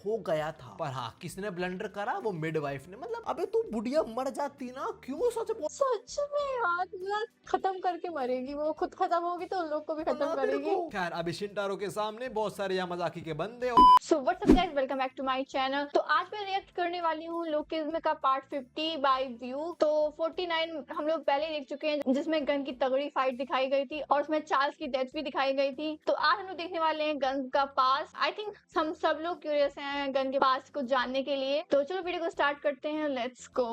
हो गया था। पर हाँ, किसने ब्लंडर करा? वो मिडवाइफ ने। मतलब अबे तू बुढ़िया मर जाती ना, क्यों सच में यार, पूरा खत्म करके मरेगी वो। खुद खत्म होगी तो उन लोग को भी खत्म करेगी। खैर, अभी शिनटारो के सामने बहुत सारे यामाजाकी के बंदे। So what's up guys, welcome back to my channel. तो आज मैं रिएक्ट करने वाली हूँ लोकिज्म का पार्ट 50 बाय व्यू। तो 49 हम लोग पहले देख चुके हैं, जिसमें गन की तगड़ी फाइट दिखाई गई थी और उसमें चार्ल्स की डेथ भी दिखाई गई थी। तो आज हम लोग देखने वाले हैं गन का पास। आई थिंक हम सब लोग क्यूरियस हैं गन के पास को जानने के लिए। तो चलो वीडियो को स्टार्ट करते हैं, लेट्स गो।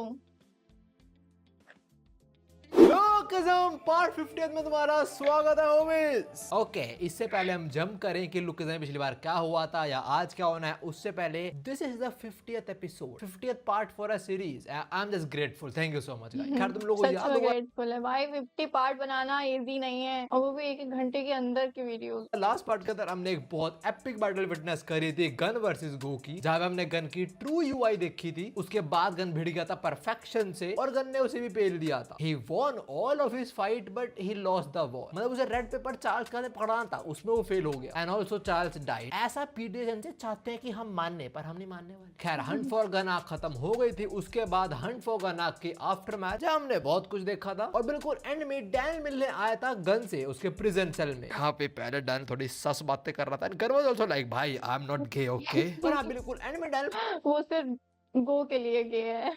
लुकिज्म पार्ट 50 में तुम्हारा स्वागत है होमिस। ओके, इससे पहले हम जंप करें कि लुकिज्म में पिछली बार क्या हुआ था या आज क्या होना है, उससे पहले this is the 50th episode, 50th part for a series. I am just grateful, thank you so much guys. खैर, तुम लोगों को याद होगा ग्रेटफुल है भाई, 50 पार्ट बनाना इजी नहीं है, और वो भी एक घंटे के अंदर की वीडियो। लास्ट पार्ट के अंदर हमने एक बहुत एपिक बैटल विटनेस करी थी गन वर्सेस गो की, जहां पे हमने गन की ट्रू यूआई देखी थी। उसके बाद गन भिड़ गया था परफेक्शन से और गन ने उसे भी पेल दिया था। He won all of his fight but he lost the war. मतलब उसे रेड पेपर चार्ल्स का पकड़ाना था, उसमें वो फेल हो गया एंड ऑल्सो चार्ल्स डाइड। ऐसा पीडीएस से चाहते हैं कि हम मानने, पर हम नहीं मानने वाले। खैर, हंट फॉर गनाक खत्म हो गई थी। उसके बाद हंट फॉर गनाक के आफ्टर मैच हमने बहुत कुछ देखा था और बिल्कुल एंड में डैन मिलने आया था गन से उसके प्रिजन सेल में। यहाँ पे पहले डैन थोड़ी सस बातें कर रहा था। गन वाज आल्सो लाइक, भाई I am not gay, okay. पर हाँ, बिल्कुल एंड में डैन वो सिर्फ गो के लिए गए है।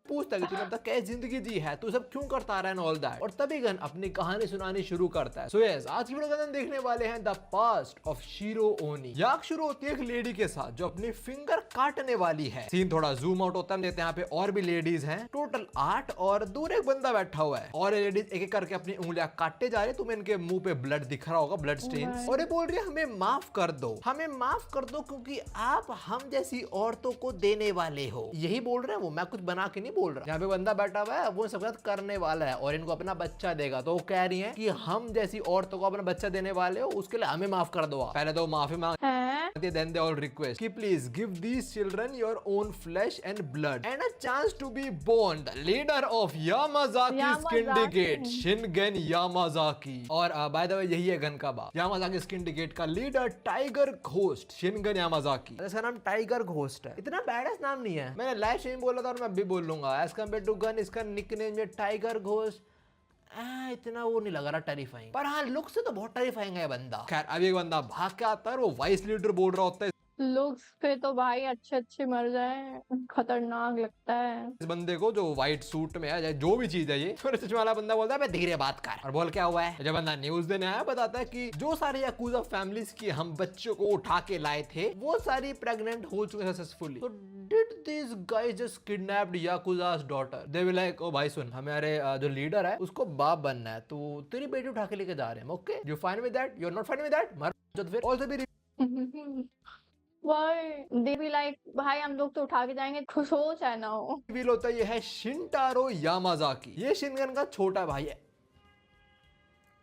पूछता है कि तूने अब तक कैसी जिंदगी जी है, तू सब क्यों करता रहा है ऑल दैट। और तभी गन अपनी कहानी सुनानी शुरू करता है। सो यस, आज की वीडियो के अंदर देखने वाले हैं द पास्ट ऑफ शिरो ओनी। याक शुरू होती है एक लेडी के साथ जो अपनी फिंगर काटने वाली है। सीन थोड़ा जूम आउट होता है, देखते हैं यहाँ पे और भी लेडीज हैं, टोटल 8, और दूर एक बंदा बैठा हुआ है और ये लेडीज एक एक करके अपनी उंगलियां काटते जा रही है। तुम्हें इनके मुंह पे ब्लड दिख रहा होगा, ब्लड स्टेन्स। और ये बोल रही है हमें माफ कर दो, हमें माफ कर दो, क्योंकि आप हम जैसी औरतों को देने वाले हो। यही बोल रहे हैं वो, मैं कुछ बना के नहीं बोल रहा। यहाँ पे बंदा बैठा हुआ है, वो सब करने वाला है और इनको अपना बच्चा देगा। तो वो कह रही है कि हम जैसी औरतों को अपना बच्चा देने वाले हो, उसके लिए हमें माफ कर दो। पहले तो माफी मांग, then they all request कि please give these children your own flesh and blood and a chance to be born. The leader of Yamazaki Syndicate, Shingen Yamazaki. और by the way, यही है गन का बाप। Yamazaki Syndicate का leader tiger ghost शिनगन Yamazaki. इसका नाम tiger ghost है। इतना बैडस नाम नहीं है, मैंने लाइव स्ट्रीम बोला था और मैं अभी बोल लूंगा। एज कम्पेयर टू गन, इसका निकनेम है टाइगर घोस्ट। इतना वो नहीं लगा रहा टेरिफाइंग, पर हाँ लुक से तो बहुत टेरिफाइंग है बंदा। खैर, अभी एक बंदा भाग के आता है, वो वाइस लीडर बोल रहा होता है। लुक्स पे तो भाई अच्छे अच्छे मर जाए, खतरनाक लगता है इस बंदे को जो व्हाइट सूट में है, जो भी चीज है ये, फिर चश्मे वाला बंदा बोलता है धीरे बात कर। और बोल क्या हुआ है, जब बंदा न्यूज देने आया बताता है कि जो सारे याकूजा फैमिलीज की हम बच्चों को उठा के लाए थे, वो सारी प्रेग्नेंट हो चुके सक्सेसफुली। तो did this guys just kidnapped Yakuza's daughter? They will like, ओ भाई सुन, हमारे जो लीडर है उसको बाप बनना है, तो तेरी बेटी उठा के लेके जा रहे हैं। Okay, you fine with that? You are not fine with that? मर तो फिर ऑल्सो भी दे भी लाइक, भाई हम लोग तो उठा के जाएंगे, खुश हो चाहे ना हो। रिवील होता है ये है शिनटारो यामाजाकी। ये शिनगन का छोटा भाई है।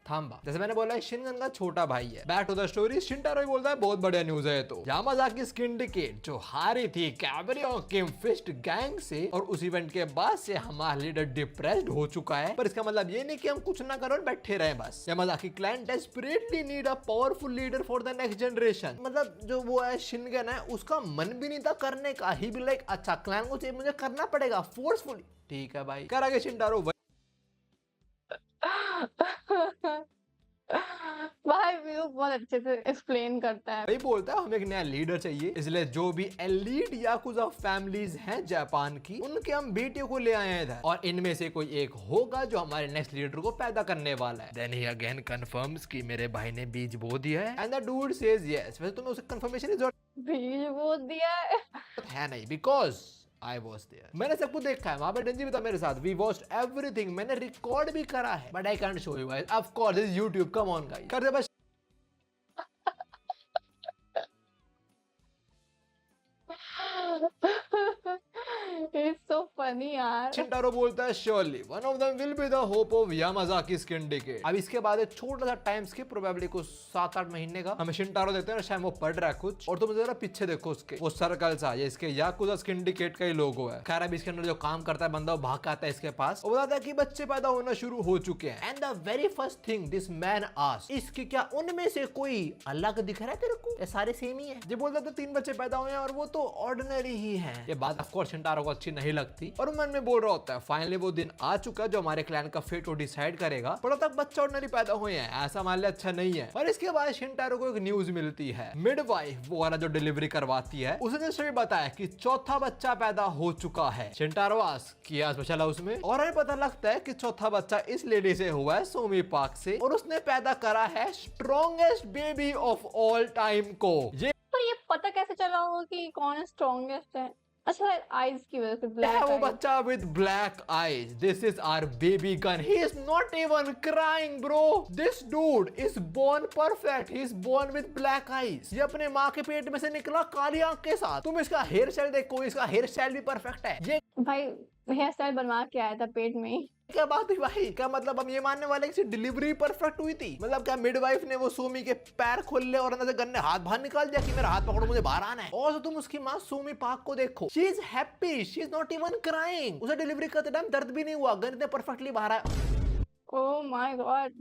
थांबा, जैसे मैंने बोला शिनगन का छोटा भाई है। बैक टू द स्टोरी, शिनटारो ही बोलता है बहुत बढ़िया न्यूज है। तो यामाजाकी सिंडिकेट जो हारी थी कैबरियो किम फिस्ट गैंग से, और उस इवेंट के बाद से हमारा लीडर डिप्रेस्ड हो चुका है। पर इसका मतलब ये नहीं कि हम कुछ ना करें और बैठे रहे बस। Yamazaki clan desperately need a powerful leader for the next generation. मतलब जो वो है शिनगन है, उसका मन भी नहीं था करने का। ही भी लाइक, अच्छा क्लैन को चाहिए, मुझे करना पड़ेगा फोर्सफुली। ठीक है भाई, करेंगे शिनटारो। भाई व्यू बहुत अच्छे से एक्सप्लेन करता है। वही बोलता है हमें एक नया लीडर चाहिए, इसलिए जो भी एलीट याकुजा फैमिलीज हैं जापान की, उनके हम बेटियों को ले आए हैं इधर, और इनमें से कोई एक होगा जो हमारे नेक्स्ट लीडर को पैदा करने वाला है। देन ही अगेन कंफर्म्स कि मेरे भाई ने बीज बो दिया है, and the dude says yes. वैसे तुम्हें उसे कंफर्मेशन की जरूरत बीज बो दिया है नहीं, बिकॉज I was there. मैंने सब कुछ देखा है वहां पे। डेंजी भी था मेरे साथ। We watched everything. मैंने रिकॉर्ड भी करा है, but I can't show you guys. Of course, this is YouTube. Come on, guys. कर दे बस। It's so फनी यार। शिंटारो बोलता है surely one of them will be the hope of Yamazaki syndicate. अब इसके बाद एक छोटा सा टाइम स्किप, प्रोबेबली कुछ 7-8 महीने का, हमें शिंटारो देखते हैं शायद वो पढ़ रहा है कुछ, और तुम जरा पीछे देखो उसके वो सर्कल सा, ये इसके याकुजा सिंडिकेट का ही लोगो है। खैर अब इसके अंदर जो काम करता है बंदा वो भाग आता है इसके पास और बताता है कि बच्चे पैदा होना शुरू हो चुके हैं। And the very first thing this man asked, इसके क्या उनमें से कोई अलग दिख रहा है तेरे को, ये सारे सेम ही है। ये बोलता था 3 बच्चे पैदा हुए हैं और वो तो ऑर्डिनरी ही है। ये बात ऑफ कोर्स शिंटारो को अच्छी नहीं लगती और मन में बोल रहा होता है फाइनली वो दिन आ चुका जो हमारे क्लैन का फेट को डिसाइड करेगा, पर तक बच्चा ऑर्डिनरी पैदा हुए हैं ऐसा मान लिया अच्छा नहीं है। और इसके बाद शिंटारो को एक न्यूज मिलती है, मिडवाइफ वो वाला जो डिलीवरी करवाती है उसने जस्ट बताया कि चौथा बच्चा पैदा हो चुका है। शिंटारो किया चला उसमें और हमें पता लगता है कि चौथा बच्चा इस लेडी से हुआ है, सोमी पार्क से, और उसने पैदा करा है strongest baby of all time को। पर ये पता कैसे चला होगा कि कौन स्ट्रॉन्गेस्ट है? अच्छा, आईज की वजह से ब्लैक वो बच्चा with black eyes. This is our baby gun. He is not even crying, bro. This dude is born perfect. He is born with black eyes. ये अपने माँ के पेट में से निकला काली आंख के साथ। तुम इसका हेयर स्टाइल देखो, इसका हेयर स्टाइल भी परफेक्ट है। ये भाई हेयर स्टाइल बनवा के आया था पेट में ही। क्या बात है भाई, क्या मतलब हम ये मानने वाले कि डिलीवरी परफेक्ट हुई थी? मतलब क्या मिडवाइफ ने वो सोमी के पैर खोल ले और अंदर से गन ने हाथ बाहर निकाल दिया कि मेरा हाथ पकड़ो मुझे बाहर आना है? और तो तुम उसकी माँ सोमी पार्क को देखो, she is happy, she is not even crying. उसे डिलीवरी करते टाइम दर्द भी नहीं हुआ, गन इतने परफेक्टली बाहर आया। Oh my God.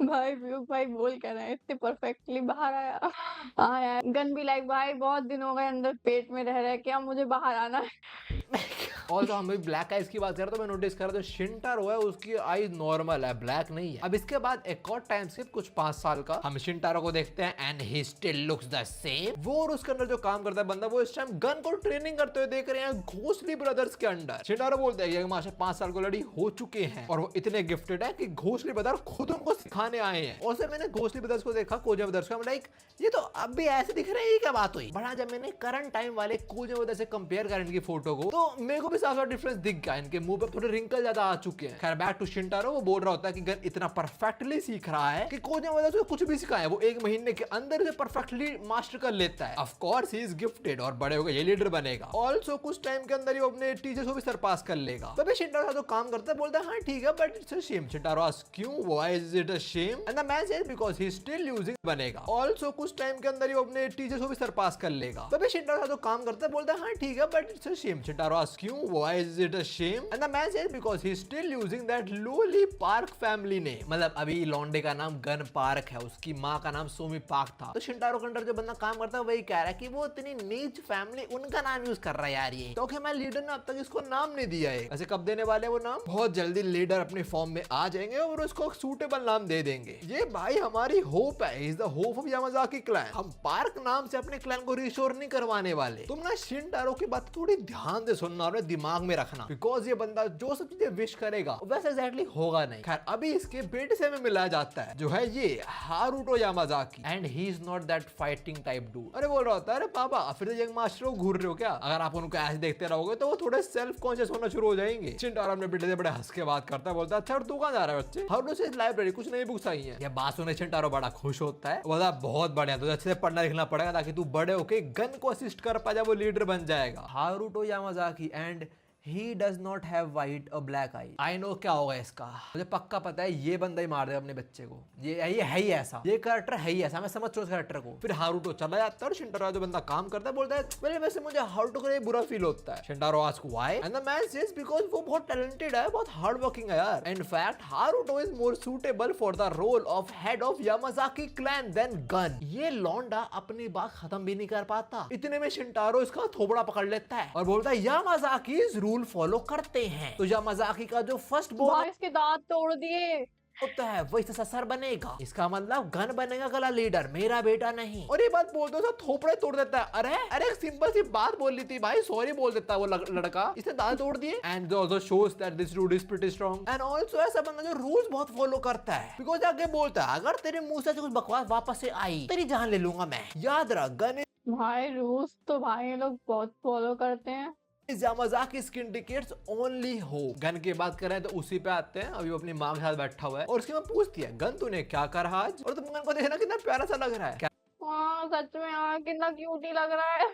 भाई बोल कर रहे हैं इतने परफेक्टली बाहर आया। हाँ यार, गन भी लाइक भाई बहुत दिन हो गए अंदर पेट में रह रहे, क्या मुझे बाहर आना है। और तो हम ब्लैक आइज की बात कर रहे तो मैं नोटिस कर रहा था शिंटारो है उसकी आईज नॉर्मल है, ब्लैक नहीं है। अब इसके बाद एक और टाइम स्किप कुछ 5 साल का, हम शिंटारो को देखते हैं and he still looks the same. वो और उसके अंदर जो काम करता है बंदा वो इस टाइम गन को ट्रेनिंग करते हुए देख रहे हैं घोसली ब्रदर्स के अंडर। शिंटारो बोलता है कि माशा 5 साल को लड़ी हो चुके हैं और वो इतने गिफ्टेड है कि घोसली ब्रदर खुद उनको सिखाने आए हैं। और मैंने घोसली ब्रदर्स को देखा, कोजा ब्रदर्स को, लाइक ये तो अब भी ऐसे दिख रहे हैं, क्या बात हुई? बड़ा जब मैंने करंट टाइम वाले कोजा ब्रदर्स से कंपेयर करा इनकी फोटो को तो मेरे को भी साफ डिफरेंस दिख गया, इनके मुंह पे थोड़े रिंकल ज्यादा आ चुके हैं। खैर बैक टू शिंटारो, वो बोल रहा होता है कि गन इतना परफेक्टली सीख रहा है कि कोजा ब्रदर्स को कुछ भी सिखाया वो 1 महीने के अंदर से परफेक्टली मास्टर कर लेता है। Of course he is gifted और बड़े होकर ये लीडर बनेगा। ऑल्सो कुछ टाइम के अंदर ही वो अपने टीचर्स को भी सरपास कर लेगा। तभी शिंटारो तो काम करता है, बोलता है हाँ ठीक है but it's a shame. Shintaro asks क्यों, why is it a shame? And the man says because he is still using बनेगा। ऑल्सो कुछ टाइम के अंदर ही वो अपने टीचर्स को भी सरपास कर लेगा। तभी शिंटारो तो काम करता है, बोलता है हाँ ठीक है but it's a shame. Shintaro asks क्यों, why is it a shame? And the man says because he is still using that lolly park family name. मतलब अभी लॉन्डे का नाम गन पार्क है, उसकी माँ का नाम सोमी पार्क था। तो शिंटारो के अंडर जो बंदा काम करता है वही कह रहा है कि वो इतनी नीच फैमिली उनका नाम यूज कर रहा है यार ये, तो मैं लीडर ने अब तक इसको नाम नहीं दिया है। ऐसे कब देने वाले वो नाम? बहुत जल्दी लीडर अपने फॉर्म में आ जाएंगे और उसको सूटेबल नाम दे देंगे। ये भाई हमारी होप है, is the hope of Yamazaki clan. हम पार्क नाम से अपने क्लैन को रिस्टोर नहीं करवाने वाले। तुम ना शिंटारो की बात थोड़ी ध्यान से सुनना और दिमाग में रखना, बिकॉज ये बंदा जो सब चीजें विश करेगा वैसे एग्जैक्टली होगा नहीं। खैर अभी इसके बेटे से हमें मिलाया जाता है जो है ये Haruto Yamazaki, and he is not that fighting type dude. अरे बोल रहा होता है अरे पापा फिर यंग मास्टर को घूर रहे हो क्या? अगर आप उनको ऐसे देखते रहोगे तो वो थोड़े सेल्फ कॉन्शियस होना शुरू हो जाएंगे। शिंटारो अपने बेटे से बड़े हंस के बात करता है, बोलता है अच्छा तू कहाँ जा रहा है बच्चे? हारुतो से लाइब्रेरी कुछ नई बुक्स आई हैं। ये बात सुने शिंटारो बड़ा खुश होता है, बोलता बहुत बढ़िया, तुझे अच्छे से पढ़ना लिखना पड़ेगा ताकि तू बड़े होके गन को असिस्ट कर पाए, वो लीडर बन जाएगा। Haruto Yamazaki and He does not have white or black eye. I know क्या होगा इसका, मुझे पक्का पता है ये बंदा ही मार देगा अपने बच्चे को। ये है ही ऐसा, ये कैरेक्टर है ही ऐसा, मैं समझ चुका कैरेक्टर को। फिर हारुतो चला जाता है और शिंटारो जो बंदा काम करता है बोलता है पहले वैसे मुझे हारुतो का बुरा फील होता है। Shintaro ask why and the man says because वो बहुत टैलेंटेड है, बहुत हार्ड वर्किंग है यार। In fact Haruto is more suitable for the role of head of Yamazaki clan than Gun. ये लौंडा अपनी बात खत्म भी नहीं कर पाता, इतने में शिंटारो इसका थोबड़ा पकड़ लेता है और बोलता है यामाजाकी रूल फॉलो करते हैं। तो यामाजाकी का जो फर्स्ट बॉल इसके दांत तोड़ दिए होता है वही ससर बनेगा, इसका मतलब गन बनेगा गला लीडर, मेरा बेटा नहीं। और ये बात बोलते हो थोपड़े तोड़ देता है। अरे एक सिंपल सी बात बोल ली थी भाई, सॉरी बोल देता है वो लड़का, इसने दांत तोड़ दिए। And also shows that this rude is pretty strong and also ऐसा बंदा जो रूल्स बहुत फॉलो करता है, बिकॉज़ आगे बोलता है अगर तेरे मुंह से कुछ बकवास वापस से आई तेरी जान ले लूंगा मैं। याद रख गन भाई रूल्स तो भाई लोग बहुत फॉलो करते हैं। यामाजाकी सिंडिकेट्स ओनली हो। गन की बात करें तो उसी पे आते हैं। अभी वो अपनी माँ के साथ बैठा हुआ है और उसकी माँ पूछती है गन तूने क्या करा आज? और तुम गन को देखना कितना प्यारा सा लग रहा है। हाँ सच में यार कितना क्यूट ही लग रहा है।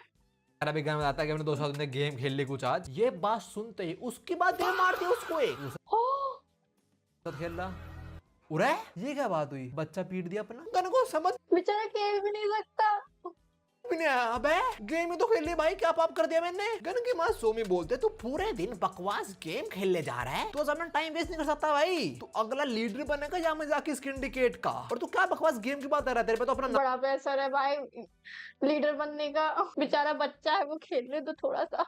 यार अभी गन बताता है कि अपने दोस्तों ने गेम खेल ली कुछ आज। ये बात सुनते ही उसके बाद दिल मार दिया उसको एक खेल रहा। उरे ये क्या बात हुई, बच्चा पीट दिया अपना। गन को समझ बेचारा खेल भी नहीं सकता। भी नहीं आया। अबे गेम ही तो खेल ली भाई, क्या पाप कर दिया मैंने। गन की माँ सोमी बोलते तू पूरे दिन बकवास गेम खेलने जा रहा है, तो अपना टाइम वेस्ट नहीं कर सकता भाई। तू अगला लीडर बनेगा या मैं जाके सिंडिकेट का, और तू क्या बकवास गेम की बात कर रहा है। तेरे पे तो अपना बड़ा प्रेशर है भाई लीडर बनने का। बेचारा बच्चा है, वो खेल रहे तो थोड़ा सा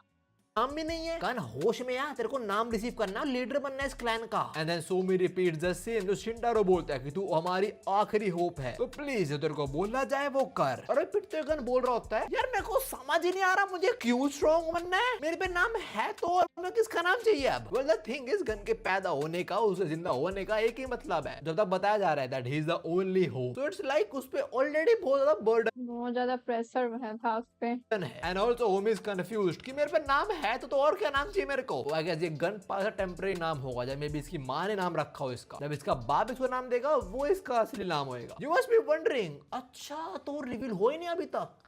नाम भी नहीं है। गन होश में आ, तेरे को नाम रिसीव करना, लीडर बनना है इस क्लैन का। And then Somi repeats the same जो शिंटारो बोलता है कि तू हमारी आखिरी होप है, तो प्लीज जो तेरे को बोला जाए वो कर। और पिटते गन बोल रहा होता है यार मेरे को समझ ही नहीं आ रहा मुझे क्यों स्ट्रॉन्ग बनना है, मेरे पे नाम है तो, और मैं किसका नाम चाहिए अब। Well the thing is gun के पैदा होने का, उसे जिंदा होने का एक ही मतलब है, जब तक बताया जा रहा है that he is the only hope. So it's like उस पे ऑलरेडी बहुत ज्यादा बर्डन, बहुत ज्यादा प्रेशर था उस पे। And also Homi is confused कि मेरे पे नाम है तो और क्या नाम चाहिए मेरे को। आई गेस ये गन पास का टेम्परेरी नाम होगा, जब मे बी इसकी माँ ने नाम रखा हो इसका, जब इसका बाप इसको नाम देगा वो इसका असली नाम होएगा। यू मस्ट बी वंडरिंग, अच्छा तो रिवील हो ही नहीं अभी तक,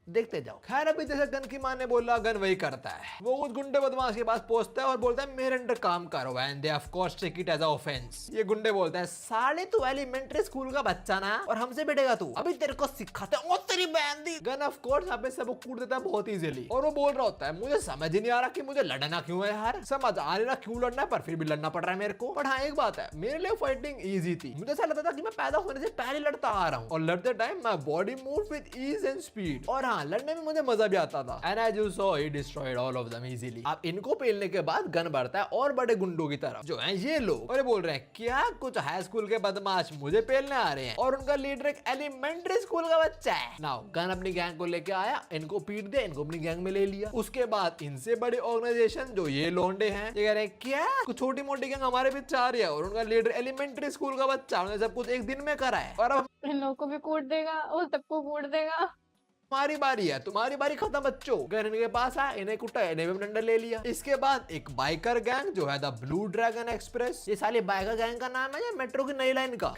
देखते जाओ। खैर अभी जैसे गन की माँ ने बोला गन वही करता है। वो उस गुंडे बदमाश के पास पहुंचता है और बोलता है मेरे अंडर काम करो, and they of course take it as a offence. ये गुंडे बोलते हैं साले तू एलिमेंट्री स्कूल का बच्चा ना, और हमसे बैठेगा तू, अभी तेरे को सिखाते हैं। ओ तेरी बहन दी। गन ऑफ कोर्स यहाँ पे सबको कूट देता है बहुत इजीली, और वो बोल रहा होता है मुझे समझ ही नहीं आ रहा कि मुझे लड़ना क्यों है यार, समझ आ नहीं रहा क्यों लड़ना है, पर फिर भी लड़ना पड़ रहा है मेरे को। पर हाँ एक बात है, मेरे लिए फाइटिंग इजी थी। मुझे ऐसा लगता था कि मैं पैदा होने से पहले लड़ता आ रहा हूँ, और लड़ते time my body move with ease and speed, और हाँ लड़ने में मुझे मजा भी आता था। And as you saw he destroyed all of them easily. अब इनको पेलने के बाद गन बढ़ता है और बड़े गुंडों की तरफ जो हैं ये लोग, और ये बोल रहे हैं क्या कुछ हाई स्कूल के बदमाश मुझे पेलने आ रहे हैं, और उनका लीडर एक एलिमेंट्री स्कूल का बच्चा है। नाउ गन अपनी गैंग को लेके आया, इनको पीट दिया, इनको अपनी गैंग में ले लिया। उसके बाद इनसे बड़ी ऑर्गेनाइजेशन जो ये लोंडे हैं ये कह रहे हैं क्या कुछ छोटी मोटी गैंग हमारे बीच आ रही है, और उनका लीडर एलिमेंट्री स्कूल का बच्चा, उन्होंने सब कुछ एक दिन में करा है, और अब इन लोगों को भी कूट देगा और सबको कूट देगा। तुम्हारी बारी है, तुम्हारी बारी खत्म बच्चों। गन इनके पास आया, इन्हें कुटा, इन्हें भी डंडा ले लिया। इसके बाद एक बाइकर गैंग जो है द ब्लू ड्रैगन एक्सप्रेस, ये साले बाइकर गैंग का नाम है या मेट्रो की नई लाइन का,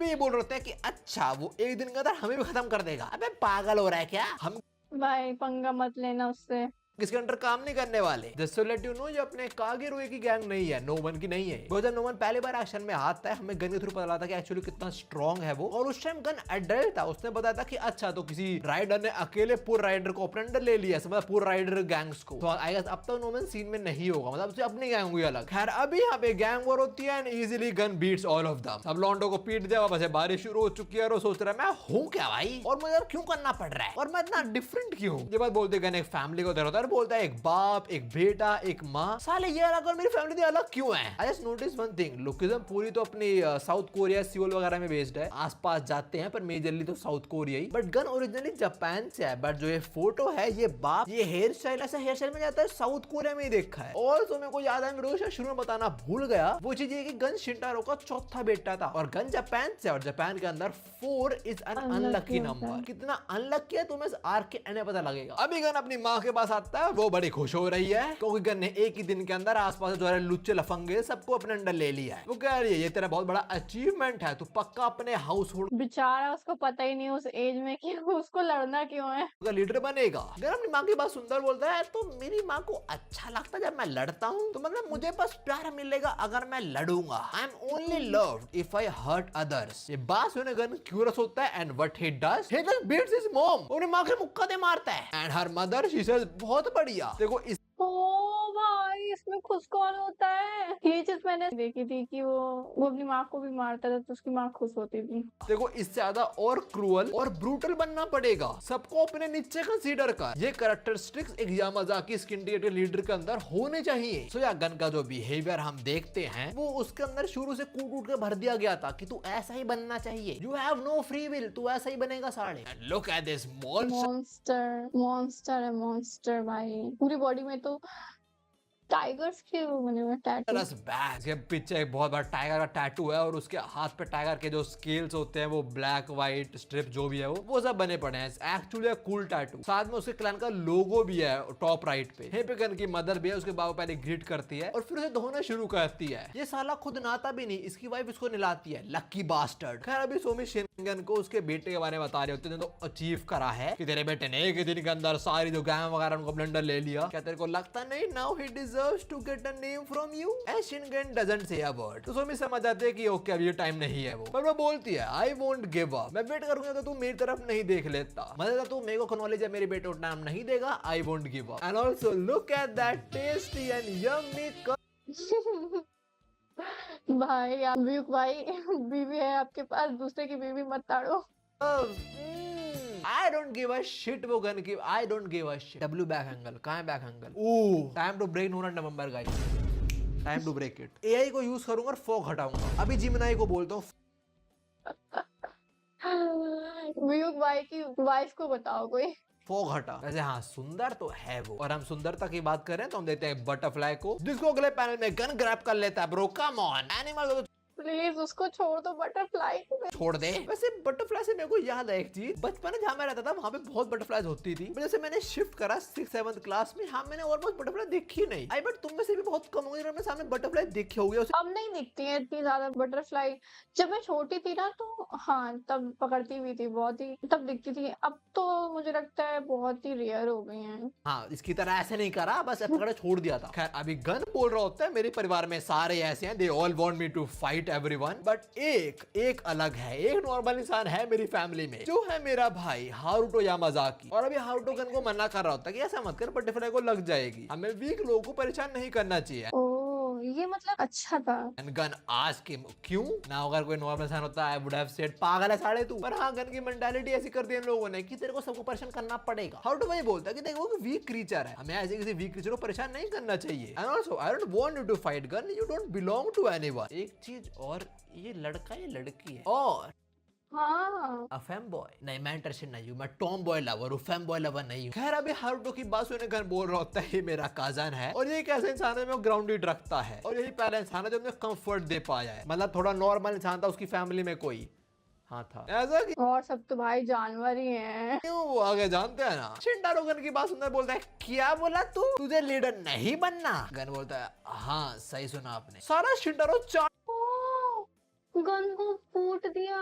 ये बोल रहे हैं कि अच्छा वो एक दिन के अंदर हमें भी खत्म कर देगा। अबे पागल हो रहा है क्या, हम भाई पंगा मत लेना उससे, किसके अंडर काम नहीं करने वाले। Just to let you know ये अपने कागेरुए की गैंग नहीं है, नो वन की नहीं है। वो जब नो वन पहली बार एक्शन में आता है, हमें गन के थ्रू पता लगा था कि एक्चुअली कितना स्ट्रॉन्ग है वो, और उस टाइम गन एडल्ट था। उसने बताया था कि अच्छा तो किसी राइडर ने अकेले पूरे राइडर को अपने अंडर ले लिया, मतलब पूरे राइडर गैंग्स को। तो आई गेस अब तो नो वन सीन में नहीं होगा, मतलब उससे अपनी गैंग हुई अलग। खैर अभी यहाँ पे गैंग वॉर होती है and easily Gun beats all of them. सब लॉन्डो को पीट दिया, वापस बारिश शुरू हो चुकी है, और वो सोच रहा है मैं हूँ क्या भाई, और मुझे क्यों करना पड़ रहा है, और मैं इतना डिफरेंट क्यों। ये बात बोलते गन एक फैमिली को दे रहा है, बोलता है एक बाप, एक बेटा, एक माँ, साले ये अलग और मेरी फैमिली अलग क्यों है। I just notice one thing, location पूरी तो अपनी साउथ कोरिया, सियोल वगैरह में बेस्ड है, आसपास जाते हैं पर मेजरली तो south Korea he. But gun originally Japan से है, बट जो ये फोटो है ये बाप, ये हेयर स्टाइल ऐसा हेयर स्टाइल में जाता है साउथ कोरिया में ही देखा है। और तो मेरे को याद है, वीडियो शुरू में बताना भूल गया, वो चीज ये कि गन शिंटारो का चौथा बेटा था, और गन जापान से, और जापान के अंदर 4 इज एन अनलकी नंबर। कितना अनलकी है तुम्हें आर्क के एंड में पता लगेगा। अभी गन अपनी माँ के पास आता है, वो बड़ी खुश हो रही है क्योंकि गन ने एक ही दिन के अंदर आसपास जो है लुच्चे लफंगे सबको अपने अंडर ले लिया है। वो कह रही है ये तेरा बहुत बड़ा अचीवमेंट है, तू पक्का अपने हाउस होल्ड बेचारा उसको पता ही नहीं उस एज में कि उसको लड़ना क्यों है, का लीडर बनेगा। अगर अपनी माँ की बात सुंदर बोलता है तो मेरी माँ को अच्छा लगता है जब मैं लड़ता हूँ, तो मतलब मुझे बस प्यार मिलेगा अगर मैं लड़ूंगा। I am only loved if I hurt others. ये बात सुनने गन क्यूरियस होता है, and what he does, he just beats his mom, अपनी माँ के मुक्का दे मारता है। And her mother she says बहुत बढ़िया। देखो इस ओ भाई इसमें खुश कौन होता है, ये चीज मैंने देखी थी कि वो अपनी माँ को भी मारता था तो उसकी माँ खुश होती थी। देखो इससे ज्यादा और क्रूअल और ब्रूटल बनना पड़ेगा, सबको अपने नीचे कंसीडर कर। ये कैरेक्टरिस्टिक्स एक यामाजाकी सिंडिकेट लीडर के अंदर होने चाहिए। सो या गन का जो बिहेवियर हम देखते हैं वो उसके अंदर शुरू से कूट के भर दिया गया था कि तू ऐसा ही बनना चाहिए, you have no free will, तू ऐसा ही बनेगा साले। Look at this monster, monster, monster है मॉन्स्टर भाई, पूरी बॉडी में तो टाइगर्स के वो बने हुए टैटू। इसके पीछे एक बहुत बड़ा टाइगर का टैटू है और उसके हाथ पे टाइगर के जो स्केल्स होते हैं वो ब्लैक व्हाइट स्ट्रिप जो भी है वो सब बने पड़े हैं। Actually cool tattoo. साथ में उसके क्लैन का लोगो भी है टॉप राइट पे। यहीं पे गन की मदर भी है, उसके बाबू पहले ग्रीट करती है और फिर उसे धोना शुरू करती है। ये साला खुद नहाता भी नहीं, इसकी वाइफ इसको नहलाती है। Lucky bastard. खैर अभी सोमी शिनगन को उसके बेटे के बारे में बता रहे होते हैं तो अचीव करा है कि तेरे बेटे ने एक ही दिन के अंदर सारी जो गैंग वगैरह उनको ब्लेंडर ले लिया। क्या तेरे को लगता नहीं now he deserves to get a name from you? Shingen doesn't say a word. तो सोमी समझ जाते हैं कि ओके अब ये टाइम नहीं है वो, पर वो बोलती है आई वोंट गिव अप। मैं वेट करूंगा तो तू मेरी तरफ नहीं देख लेता, मतलब तू मेरे को एक्नॉलेज है मेरे बेटे को नाम नहीं देगा। I won't give up. And also look at that tasty and yummy भाई आप व्यूक भाई बीवी है आपके पास, दूसरे की बीवी मत ताड़ो। I don't give a shit वो गन की। I don't give a shit। W back angle कहाँ है? Back angle. Oh time to break नोरा नवंबर guys. Time to break it. AI को यूज करूंगा और फॉग हटाऊंगा। अभी जिमिनाई को बोलता हूँ व्यूक भाई की वाइफ को बताओ कोई। फॉग हटा। वैसे हाँ सुंदर तो है वो। और हम सुंदरता की बात करें तो हम देते हैं बटरफ्लाई को, जिसको अगले पैनल में गन ग्रैब कर लेता है। Bro come on. एनिमल तो प्लीज उसको छोड़ दो, बटरफ्लाई को छोड़ दे। वैसे बटरफ्लाई से मेरे को याद है एक चीज। बचपन में जहाँ मैं रहता था वहाँ पे बहुत बटरफ्लाईज होती थी। जैसे मैंने शिफ्ट करा 6th-7th क्लास में, हाँ मैंने ऑलमोस्ट बटरफ्लाई देखी नहीं। आई बट तुम में से भी बहुत कम होंगे जिन्होंने सामने बटरफ्लाई देखी होगी। अब नहीं दिखती है इतनी ज्यादा बटरफ्लाई। जब मैं छोटी थी ना तो हाँ तब पकड़ती हुई थी, बहुत ही तब दिखती थी। अब तो मुझे लगता है बहुत ही रेयर हो गई हैं। हाँ इसकी तरह ऐसे नहीं करा, बस पकड़े छोड़ दिया था। खैर अभी गन बोल रहा होता है मेरे परिवार में सारे ऐसे हैं, they all want me to fight everyone, but एक अलग है। एक नॉर्मल इंसान है मेरी फैमिली में, जो है मेरा भाई हारुतो यामाजाकी। और अभी हारुतो गन को मना कर रहा होता है कि ऐसा मत कर, बटरफ्लाई को लग जाएगी। हमें वीक लोगों को परेशान नहीं करना चाहिए। ओह ये मतलब अच्छा था। गन आज के क्यों ना, अगर कोई नॉर्मल इंसान होता है वुड हैव सेड पागल है साढ़े तू। पर हाँ गन की मेंटालिटी ऐसी कर दी इन लोगों ने कि तेरे को सबको परेशान करना पड़ेगा। हारुतो भाई बोलता है कि देखो वीक क्रीचर है, हमें ऐसे किसी वीक क्रीचर को परेशान नहीं करना चाहिए। And also I don't want you to fight Gun, you don't belong to anyone. एक चीज और, ये लड़का ये लड़की है और हाँ फेम बॉय नहीं, मैं इंटरेस्टेड नहीं हूँ। मैं टॉम बॉय लवर हूँ, फेम बॉय लवर नहीं हूँ। खैर अभी हारुतो की बात सुनने गन बोल रहा होता है ये मेरा काजन है और ये एक ऐसा इंसान है जो ग्राउंडेड रखता है और यही पहला इंसान है जो मुझे कंफर्ट दे पाया है। मतलब थोड़ा नॉर्मल इंसान था उसकी फैमिली में कोई, हाँ था ऐसा कि और सब तो भाई जानवर ही हैं। क्यों वो आगे जानते हैं ना। शिंटारो गन की बात सुनकर बोलता है क्या बोला तू, तुझे लीडर नहीं बनना? गन बोलता है हाँ सही सुना आपने। सारा शिंटारो गन को फूट दिया।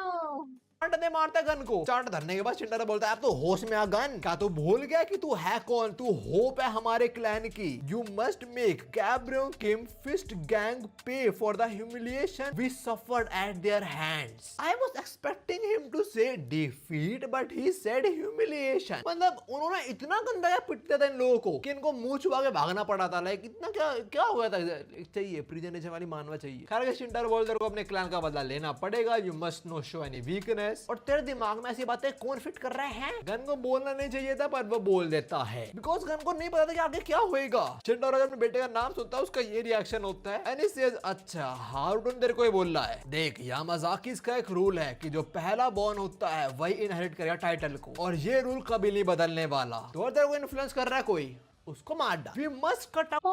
चाट दे मारता है गन को। चाट धरने के बाद शिंटारो बोलता है अब तो होश में आ गन, क्या तू भूल गया कि तू है कौन? तू होप है हमारे क्लैन की। You must make Gabrio Kim fist gang pay for the humiliation we suffered at their hands. I was expecting him to say defeat but he said humiliation. मतलब उन्होंने इतना गंदा पिटते थे इन लोगों को कि इनको मुंह छुपा के भागना पड़ा था। लाइक इतना क्या हो गया था। चाहिए प्रीजनेशन वाली मानवा चाहिए। खैर शिंटारो बोलता है को अपने क्लैन का बदला लेना पड़ेगा। You must know show any weakness. और तेरे दिमाग में ऐसी बातें कौन फिट कर रहे हैं? गन को बोलना नहीं चाहिए था पर वो बोल देता है बिकॉज गन को नहीं पता था कि आगे क्या होएगा। शिंटारो जब अपने बेटे का नाम सुनता है उसका ये रिएक्शन होता है एंड ही सेज अच्छा हारुतो तेरे को ही बोल रहा है। देख यामाजाकी का एक रूल है कि जो पहला बॉर्न होता है वही इनहेरिट करेगा टाइटल को और ये रूल कभी नहीं बदलने वाला। तो तेरे को इन्फ्लुएंस कर रहा है कोई, उसको मार डाल। We must cut out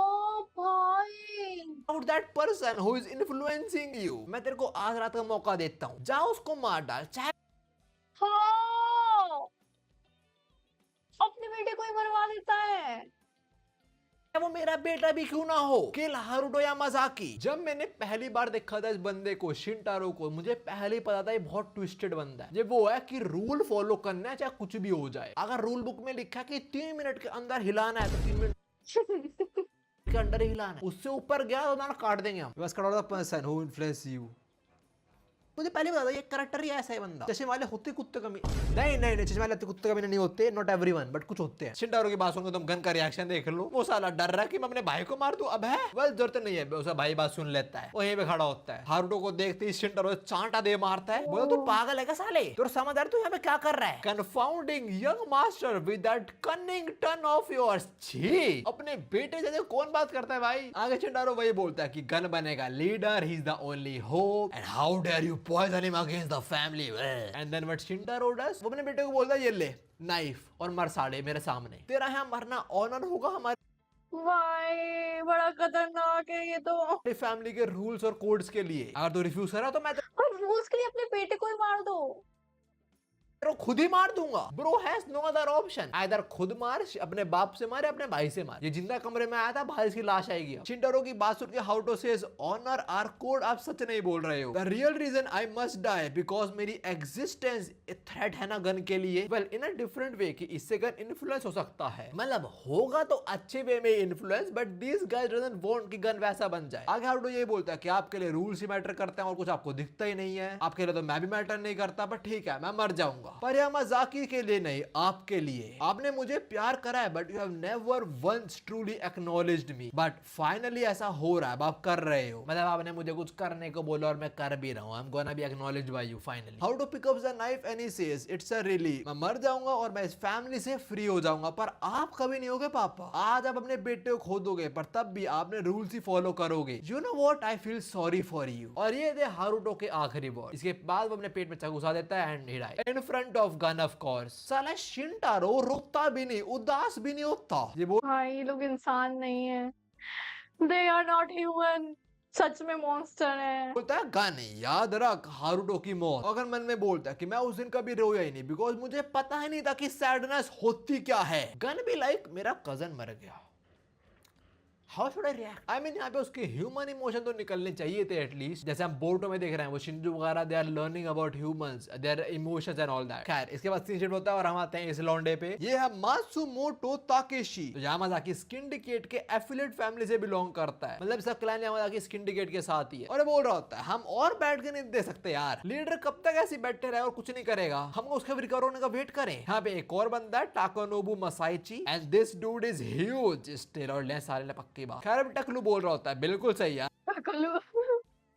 that person who is influencing you। मैं तेरे को आज रात का मौका देता हूँ, जा उसको मार डाल। चाहे अपने बेटे को ही मरवा देता है, वो मेरा बेटा भी क्यों ना हो। किल हारुतो यामाजाकी। जब मैंने पहली बार देखा था इस बंदे को शिंटारो को, मुझे पहले ही पता था ये बहुत ट्विस्टेड बंदा है। ये वो है कि रूल फॉलो करना है चाहे कुछ भी हो जाए। अगर रूल बुक में लिखा कि 3 मिनट के अंदर हिलाना है तो 3 मिनट के अंदर ही हिलाना है। उससे ऊपर गया तो ना काट देंगे हम। बस cut the person who influence you. मुझे पहले बता ये करेक्टर ही ऐसा है बंदा। चश्मे वाले होते कुत्ते कमी नहीं चश्मे वाले कुत्ते कमी नहीं होते, नॉट एवरीवन बट कुछ होते हैं। शिंटारो की बात सुनकर तुम गन का रिएक्शन देख लो। वो साला डर रहा है कि मैं अपने भाई को मार दूं। अब है बस जरूरत नहीं है, उसका भाई बात सुन लेता है, वहीं पे खड़ा होता है। हारुतो को देखते ही शिंटारो चांटा दे मारता है। बोला तू पागल है क्या साले, तू समझ आ रहा तू यहाँ पे क्या कर रहा है? Confounding young master with that cunning turn off yours. छी अपने बेटे जैसे कौन बात करता है भाई। आगे शिंटारो वही बोलता है कि गन बनेगा leader, he is the only hope and how dare you poison him against the family. And then what Shintaro does, वो अपने बेटे को बोलता है ये ले नाइफ और मर साले मेरे सामने। तेरा यहाँ मरना ऑनर होगा हमारे भाई बड़ा खतरनाक है ये तो। अपनी फैमिली के रूल्स और कोड्स के लिए अगर तू रिफ्यूज करा तो मैं और रूल्स के लिए अपने बेटे को ही मार दो। तेरे को खुद ही मार दूंगा। Bro has no other option, either खुद मार, अपने बाप से मार या अपने भाई से मार। ये जिंदा कमरे में आया था, बाहर इसकी लाश आएगी। शिंटारो की बात सुन के हाउटो सेज ऑनर आवर कोड, आप सच नहीं बोल रहे हो। The real reason I must die because मेरी एग्जिस्टेंस थ्रेट है ना गन के लिए। Well in a different way कि इससे गन इन्फ्लुएंस हो सकता है, मतलब होगा तो अच्छे वे में influence, but this guys doesn't want कि गन वैसा बन जाए। आगे हाउटो ये बोलता है कि आपके लिए रूल्स ही मैटर करते हैं और कुछ आपको दिखता ही नहीं है। आपके लिए तो मैं भी मैटर नहीं करता, पर ठीक है मैं मर जाऊंगा, पर यामाजाकी के लिए नहीं, आपके लिए। आपने मुझे प्यार करा है but you have never once truly acknowledged me, but finally ऐसा हो रहा है, अब आप कर रहे हो। मतलब आपने मुझे कुछ करने को बोला और मैं कर भी रहा हूं। I am gonna be acknowledged by you finally. Haruto picks up the knife and he says it's a relief, मैं मर जाऊंगा और मैं इस फैमिली से फ्री हो जाऊंगा, पर आप कभी नहीं होगे पापा। आज आप अपने बेटे को खो दोगे पर तब भी आपने रूल्स ही फॉलो करोगे। You know what, I feel sorry for you. और ये थे हारुतो के आखिरी वर्ड। इसके बाद वो अपने पेट में चाकू घुसा देता है and he dies in front of Gun of course. साला शिंटारो रुकता भी नहीं, उदास भी नहीं होता। ये बोल भाई ये लोग इंसान नहीं है, दे आर नॉट ह्यूमन, सच में मॉन्स्टर है। बोलता है गन याद रख हारुतो की मौत। अगर मन में बोलता है कि मैं उस दिन कभी रोया ही नहीं बिकॉज मुझे पता ही नहीं था कि सैडनेस होती क्या है। गन भी लाइक मेरा कजन मर गया, how should I react. I mean यहाँ पे उसके ह्यूमन इमोशन तो निकलने चाहिए थे एटलीस्ट। जैसे हम बोर्डो में देख रहे हैं वो शिंजू वगैरह they are learning about humans, their emotions and all that. खैर इसके बाद सीन शिफ्ट होता है और हम आते हैं इस लॉन्डे पे। ये है मात्सुमोटो ताकेशी, तो यामाजाकी सिंडिकेट के एफिलिएट फैमिली से बिलोंग करता है। मतलब इसका क्लैन यामाजाकी सिंडिकेट के साथ ही है। और बोल रहा होता है हम और बैठ के नहीं दे सकते यार, लीडर कब तक ऐसे बैठे रहे और कुछ नहीं करेगा, हमको उसके रिकवर होने का वेट करें। यहाँ पे एक और बंदा है Takanobu Masaichi and this dude is huge, steroid ले सारे ने पक्की बात। खैर टकलू बोल रहा होता है बिल्कुल सही यार, कल्लू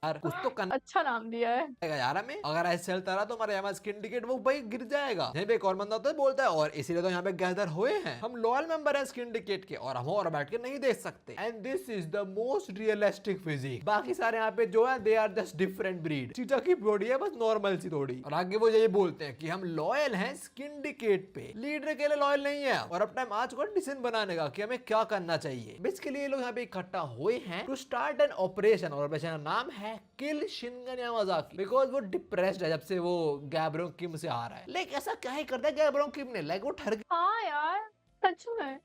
यार कुछ तो करना अच्छा नाम दिया है यार हमें। अगर ऐसे चलता रहा तो हमारा यहाँ सिंडिकेट वो भाई गिर जाएगा। यहाँ पे एक और बंदा होता है बोलता है और इसीलिए तो यहाँ पे गैदर हुए हैं, हम लॉयल मेंबर हैं सिंडिकेट के और हम और बैठ के नहीं देख सकते। And this is the most realistic physique. बाकी सारे यहाँ पे जो है they are just different breed. Chicha की बॉडी है बस नॉर्मल सी थोड़ी। और आगे वो ये बोलते हैं कि हम लॉयल हैं सिंडिकेट पे, लीडर के लिए लॉयल नहीं है। और अपना आज को डिसीजन बनाने का कि हमें क्या करना चाहिए। बेसिकली ये लोग यहाँ पे इकट्ठा हुए हैं टू स्टार्ट एन ऑपरेशन और ऑपरेशन का नाम है किल शिनगन यामाजाकी। बिकॉज वो डिप्रेस्ड है जब से वो गैब्रो किम से आ रहा है। लाइक ऐसा क्या ही करता है गैब्रो किम ने, लाइक वो ठर गया। हाँ यार सच में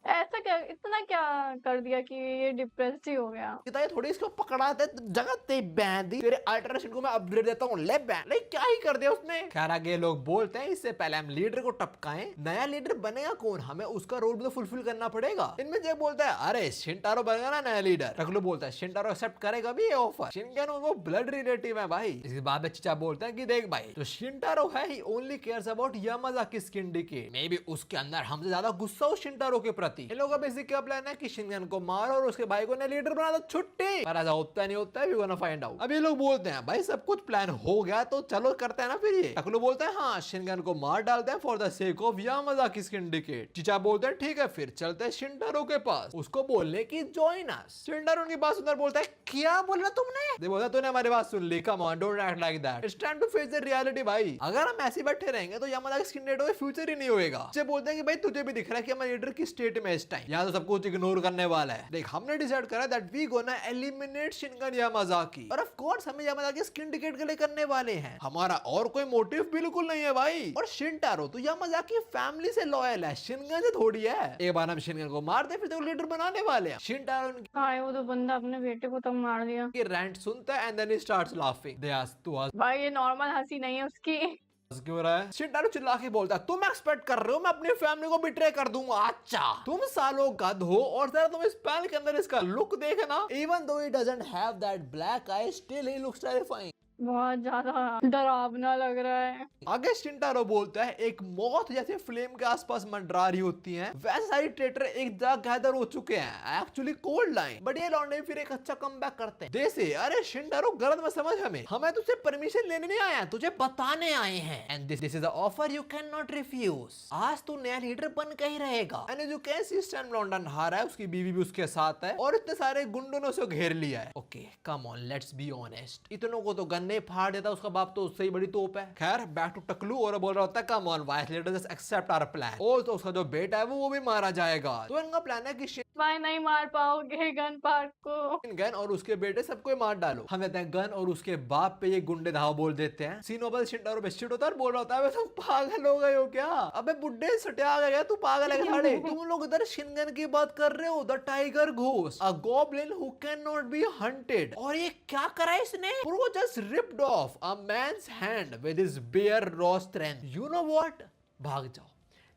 ऐसा क्या, इतना क्या कर दिया कि ये डिप्रेस ही हो गया। ये थोड़ी इसको पकड़ाते जगह ते बैंदी तेरे अल्ट्रेशन को मैं अपग्रेड देता हूँ ले बैंड, लाइक क्या ही कर दिया उसने। खैर आगे लोग बोलते हैं इससे पहले हम लीडर को टपकाएं, नया लीडर बनेगा कौन, हमें उसका रोल भी तो फुलफिल करना पड़ेगा। इनमें जो बोलता है अरे शिंटारो बनेगा ना नया लीडर। रखलो बोलता है शिंटारो एक्सेप्ट करेगा भी ये ऑफर, शिनगन वो ब्लड रिलेटिव है भाई। इसके बाद चीचा बोलता है कि देख भाई जो शिंटारो है he only cares about Yamazaki syndicate, maybe उसके अंदर हमसे ज्यादा गुस्सा हो शिंटारो के प्रति। इन लोगों का बेसिक क्या प्लान है कि शिनगन को मारो और उसके भाई को नया लीडर बना दो, छुट्टी। पर ऐसा होता नहीं होता है, वी गोना फाइंड आउट। अब ये लोग बोलते हैं भाई सब कुछ प्लान हो गया तो चलो करते हैं ना फिर ये। टकलू बोलता है हाँ शिनगन को मार डालते हैं for the sake of Yamazaki syndicate. Chicha बोलते हैं ठीक है फिर चलते हैं शिंटारो के पास उसको बोलने की जॉइन अस। शिंटारो उनकी बात सुनकर बोलता है क्या बोला तुमने। दे बोलता तूने हमारी बात सुन ली, come on don't act like that, it's time to face the reality. भाई अगर हम ऐसे बैठे रहेंगे तो यामाजाकी सिंडिकेट का फ्यूचर ही नहीं होएगा। बोलते हैं कि भाई तुझे भी दिख रहा है कि हमारे लीडर की स्टेट में इस टाइम या तो सब कुछ इग्नोर करने वाला है। देख हमने डिसाइड करा that we gonna eliminate Shingen Yamazaki और ऑफ कोर्स हमें यामाजाकी सिंडिकेट के लिए करने वाले हैं। हमारा और कोई मोटिव बिल्कुल नहीं है भाई। और शिंटारो तो यामाजाकी फैमिली से लॉयल है, शिनगन से थोड़ी है। एक बार हम शिनगन को मार दे फिर तो लीडर बनाने वाले हैं। शिंटारो हाँ वो तो बंदा अपने बेटे को तब मार दिया। की रैंट सुनता है and then he starts laughing. They ask to us भाई ये नॉर्मल हंसी नहीं है उसकी। क्यों रहा है। शिंटारो चिल्ला के बोलता है तुम एक्सपेक्ट कर रहे हो मैं अपनी फैमिली को बिट्रे कर दूंगा। अच्छा तुम सालों गध हो और जरा तुम इस पैल के अंदर इसका लुक देखना, even though he doesn't have that black I still he looks terrifying. बहुत ज्यादा डरावना लग रहा है। आगे शिंटारो बोलता है एक मौत जैसे फ्लेम के आसपास मंडरा रही होती हैं, वैसे सारी ट्रेटर एक जगह गैदर हो चुके हैं। एक्चुअली कोल्ड लाइन, बट ये लौंडे फिर एक अच्छा कमबैक करते हैं। जैसे अरे शिंटारो गलत मत समझ, हमें तुझसे परमिशन लेने नहीं आया, तुझे बताने आए हैं। And this is the offer you can not refuse. आज तू नया लीडर बन के ही रहेगा। एंड जो कैसे इस टाइम लौंडा नहा रहा है, उसकी बीवी भी उसके साथ है और इतने सारे गुंडों ने उसे घेर लिया है। Okay come on let's be honest, इतनों को तो गन ही फाड़ देता उसका बाप तो उससे ही बड़ी तोप है। खैर बैक टू टकलू और बोल रहा होता है come on vice let us accept our plan. और तो उसका जो बेटा है वो भी मारा जाएगा। तो इनका प्लान है कि भाई नहीं मार पाओगे गन पार्क को। गन और उसके बेटे सबको मार डालो। हम कहते हैं गन और उसके बाप पे ये गुंडे धाव बोल देते हैं। सीनोबल शिंटारो बेस्टिट होता है, बोल रहा होता है तुम पागल हो गए हो क्या? अबे बुड्ढे सटिया गया, तू पागल है साढ़े। तुम लोग इधर शिनगन की बात कर रहे हो, the tiger ghost, a goblin who can not be hunted. और ये क्या करा इसने? Bro just ripped off a man's hand with his bare raw strength. You know what, भाग जाओ,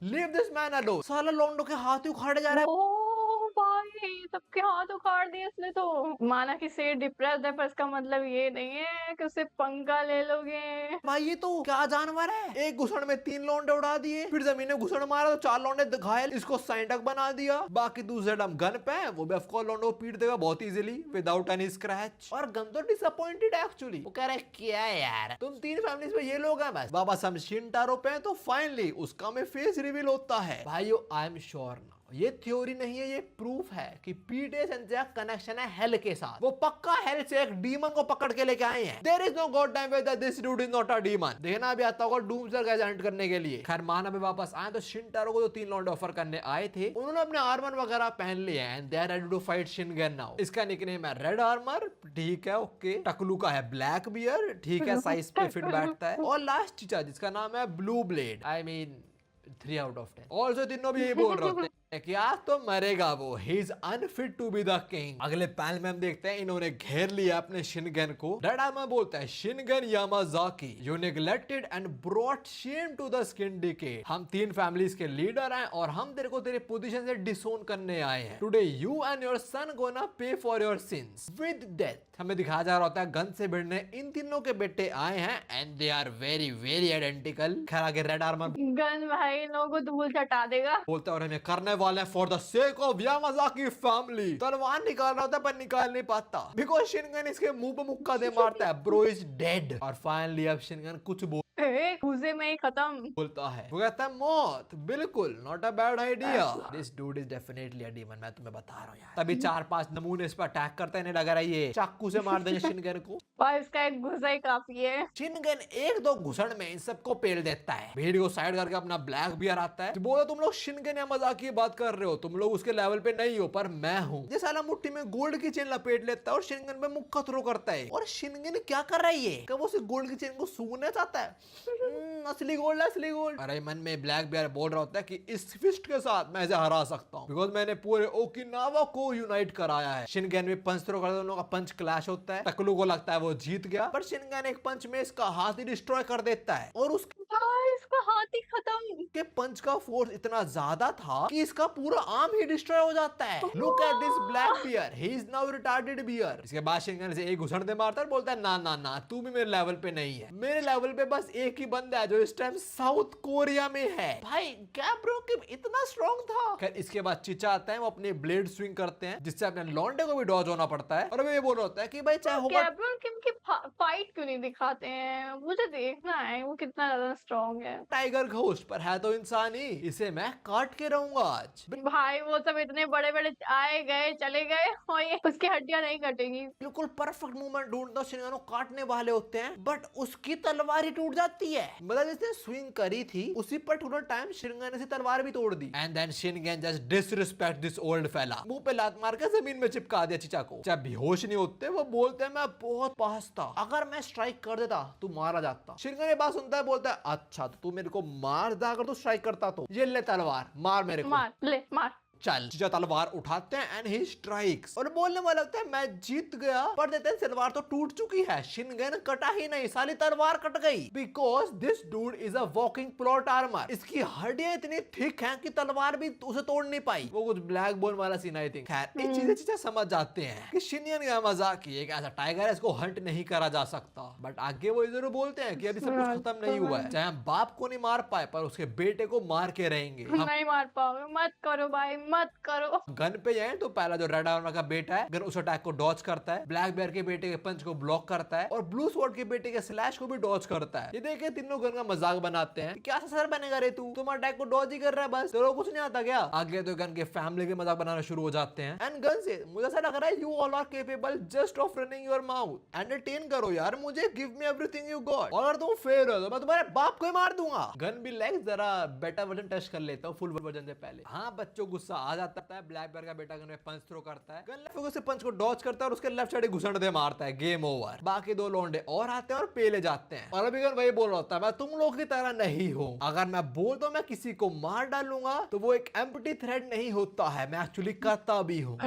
लीव दिस मैन अलोन। साला लोंडो के हाथ ही उखाड़े जा रहा है। ओ भाई सबके हाथ उखाड़ दिए इसने। तो माना कि सेठ डिप्रेस्ड है, पर इसका मतलब ये नहीं है कि उसे पंगा ले लोगे। भाई ये तो क्या जानवर है, एक घुसड़ में 3 लौंडे उड़ा दिए, फिर जमीन में घुसड़ मारा तो 4 लौंडे घायल, इसको साइंटक बना दिया। बाकी दूसरे डम गन पे है, वो भी ऑफकोर्स लौंडो को पीट देगा बहुत इजीली विदाउट एनी स्क्रैच। और गन तो डिसअपॉइंटेड है एक्चुअली, वो कह रहा है क्या यार तुम 3 फैमिलीज में ये लोग हैं बस। बाबा सम शिनटारो पे हैं, तो फाइनली उसका में फेस रिवील होता है। भाइयों आई एम श्योर ना ये थ्योरी नहीं है, ये प्रूफ है कि पीटे संजय कनेक्शन है हेल के साथ। वो पक्का हेल से एक डीमन को पकड़ के लेके आए हैं। There is no god time where this dude is not a demon. देखना भी आता होगा डूम्सडे का एजेंट करने के लिए। खैर माना भी वापस आए तो शिनटारो को जो 3 लौंडे ऑफर करने आए थे उन्होंने अपने आर्मर वगैरह पहन लिए and they are ready to fight Shingen now. इसका निकनेम है रेड आर्मर, ठीक है ओके। टकलू का है ब्लैक बियर, ठीक है साइज पे फिट बैठता है। और लास्ट चीचा जिसका नाम है blue blade, I mean 3 out of 10। और जो तीनों भी यही बोल रहे होते हैं कि आज तो मरेगा वो, he is unfit to be the king. अगले पैनल में हम देखते हैं इन्होंने घेर लिया अपने शिनगन को। रेड आर्मर बोलता है Shingen Yamazaki you neglected and brought shame to the syndicate. हम 3 फैमिलीज के लीडर हैं और हम तेरे को तेरे पोजीशन से डिसोन करने आए हैं। Today you and your son gonna pay for your sins with death. हमें दिखाया जा रहा होता है गन से भिड़ने इन तीनों के बेटे आए हैं and they are very very identical. खैर आगे रेड आर्मर गन भाई इन लोगों को धूल चटा देगा। बोलता है और हमें करने वाले for the sake of Yamazaki family. तलवार निकाल रहा होता है पर निकाल नहीं पाता बिकॉज शिनगन इसके मुंह पे मुक्का दे मारता है। Bro is dead. और फाइनली अब शिनगन कुछ घुसे में ही खत्म बोलता है, वो कहता है मौत बिल्कुल not a bad idea. This dude is definitely a demon, मैं तुम्हें बता रहा हूँ यार। तभी 4-5 नमूने इस पर अटैक करते हैं, लगा रहा है ये चाकू से मार देंगे शिनगन को। भाई इसका एक घुसा ही काफी है। शिनगन 1-2 घुसड़ में इन सबको पेल देता है। भीड़ को साइड करके अपना ब्लैक बियर आता है। बोलो तुम लोग शिनगन या मजाक की बात कर रहे हो, तुम लोग उसके लेवल पे नहीं हो पर मैं हूँ। ये साला मुट्ठी में गोल्ड की चेन लपेट लेता है और शिनगन पे मुक्का थ्रो करता है। और शिनगन क्या कर रहा है ये, कब उसे गोल्ड की चेन को सूंघना चाहता है। असली गोल्ड है असली गोल्ड। अरे मन में ब्लैक बियर बोल रहा होता है कि इस फिस्ट के साथ मैं इसे हरा सकता हूँ बिकॉज मैंने पूरे ओकिनावा को यूनाइट कराया है। शिनगन में पंच थ्रो करते दोनों का पंच क्लैश होता है। टकलू को लगता है वो जीत गया पर शिनगन एक पंच में इसका हाथ ही डिस्ट्रॉय कर देता है और उसके इसका हाथ ही खत्म। के पंच का फोर्स इतना ज्यादा था कि इसका पूरा आर्म ही डिस्ट्रॉय हो जाता है। Look at this black bear, he is now retarded bear. इसके बाद शिनगन से एक घुसड़ दे मारता है, बोलता है ना ना ना तू भी मेरे लेवल पे नहीं है। मेरे लेवल पे बस एक ही बंदा है जो इस टाइम साउथ कोरिया में है। भाई क्या ब्रो कि इतना स्ट्रॉन्ग था। खैर इसके बाद चिचा आता है, वो अपनी ब्लेड स्विंग करते हैं जिससे अपने लॉन्डे को भी डॉज होना पड़ता है। और वो ये बोल रहा होता है कि भाई चाहे होगा की फाइट क्यों नहीं दिखाते हैं, मुझे देखना है वो कितना ज्यादा स्ट्रॉन्ग है। टाइगर घोस्ट पर है तो इंसान ही, इसे मैं काट के रहूंगा आज। भाई वो सब इतने बड़े बड़े आए गए चले गए और ये उसकी हड्डियां नहीं कटेगी। बिल्कुल परफेक्ट मूवमेंट ढूंढता शिनगन को काटने वाले होते हैं बट उसकी तलवार ही टूट जाती है। मतलब जिसने स्विंग करी थी उसी पर थोड़ा टाइम शिनगन ने तलवार भी तोड़ दी। And then Shingen just disrespect this old fella, मुंह पे लात मार के जमीन में चिपका दिया चिचा को। जब बेहोश नहीं होते वो बोलते हैं मैं बहुत पास था, अगर मैं स्ट्राइक कर देता तू मारा जाता। शिनगन ये बात सुनता है, बोलता है अच्छा तो तू मेरे को मार दे अगर तू स्ट्राइक करता तो। ये ले तलवार मार मेरे को, मार ले मार। चल चिचा तलवार उठाते हैं एंड ही स्ट्राइक्स और बोलने वाला होता है मैं जीत गया। पर देते हैं तलवार तो टूट चुकी है, शिनगन कटा ही नहीं, साली तलवार कट गई। Because this dude is a walking plot armour. इसकी हड्डियां इतनी थिक हैं कि तलवार भी उसे तोड़ नहीं पाई। वो कुछ ब्लैक बोन वाला सीन आई थिंक। खैर ये चीजें चिचा समझ जाते हैं कि शिनगन का मजाक ही एक ऐसा टाइगर है इसको हंट नहीं करा जा सकता। बट आगे वो जरूर बोलते हैं कि अभी सब कुछ खत्म नहीं हुआ है, चाहे हम बाप को नहीं मार पाए पर उसके बेटे को मार के रहेंगे। नहीं मार पाओगे, मत करो भाई मत करो। गन पे जाए तो पहला जो रेड आर्मर का बेटा है गन उस अटैक को डॉज करता है, ब्लैक बेयर के बेटे के पंच को ब्लॉक करता है और ब्लू स्वॉर्ड के बेटे के स्लैश को भी डॉज करता है। ये देखे तीनों गन का मजाक बनाते हैं, क्या सर बनेगा रे तू, तुम अटैक को डॉज ही कर रहा है बस, तेरे को कुछ नहीं आता क्या। आगे तो गन के फैमिली के मजाक बनाना शुरू हो जाते हैं एंड गन से मुझे ऐसा लग रहा है you all are capable just of running your mouth, entertain करो यार मुझे, give me everything you got, और अगर तुम फेल हो तो मैं तुम्हारे बाप को ही मार दूंगा। गन भी लाइक जरा बेटा वर्जन टेस्ट कर लेता हूँ फुल वर्जन से पहले। हाँ बच्चों गुस्सा आ जाता है, ब्लैक बेयर का बेटा गन में पंच थ्रो करता है, गन लेफ्ट से पंच को डॉज करता है और उसके लेफ्ट साइड घुसड़ दे मारता है, गेम ओवर। बाकी दो लौंडे और आते हैं और पेले जाते हैं और अभी गन वही बोल रहा होता है मैं तुम लोग की तरह नहीं हूँ, अगर मैं बोल दो मैं किसी को मार डालूंगा तो वो एक एम्प्टी थ्रेट नहीं होता है, मैं एक्चुअली करता भी हूँ,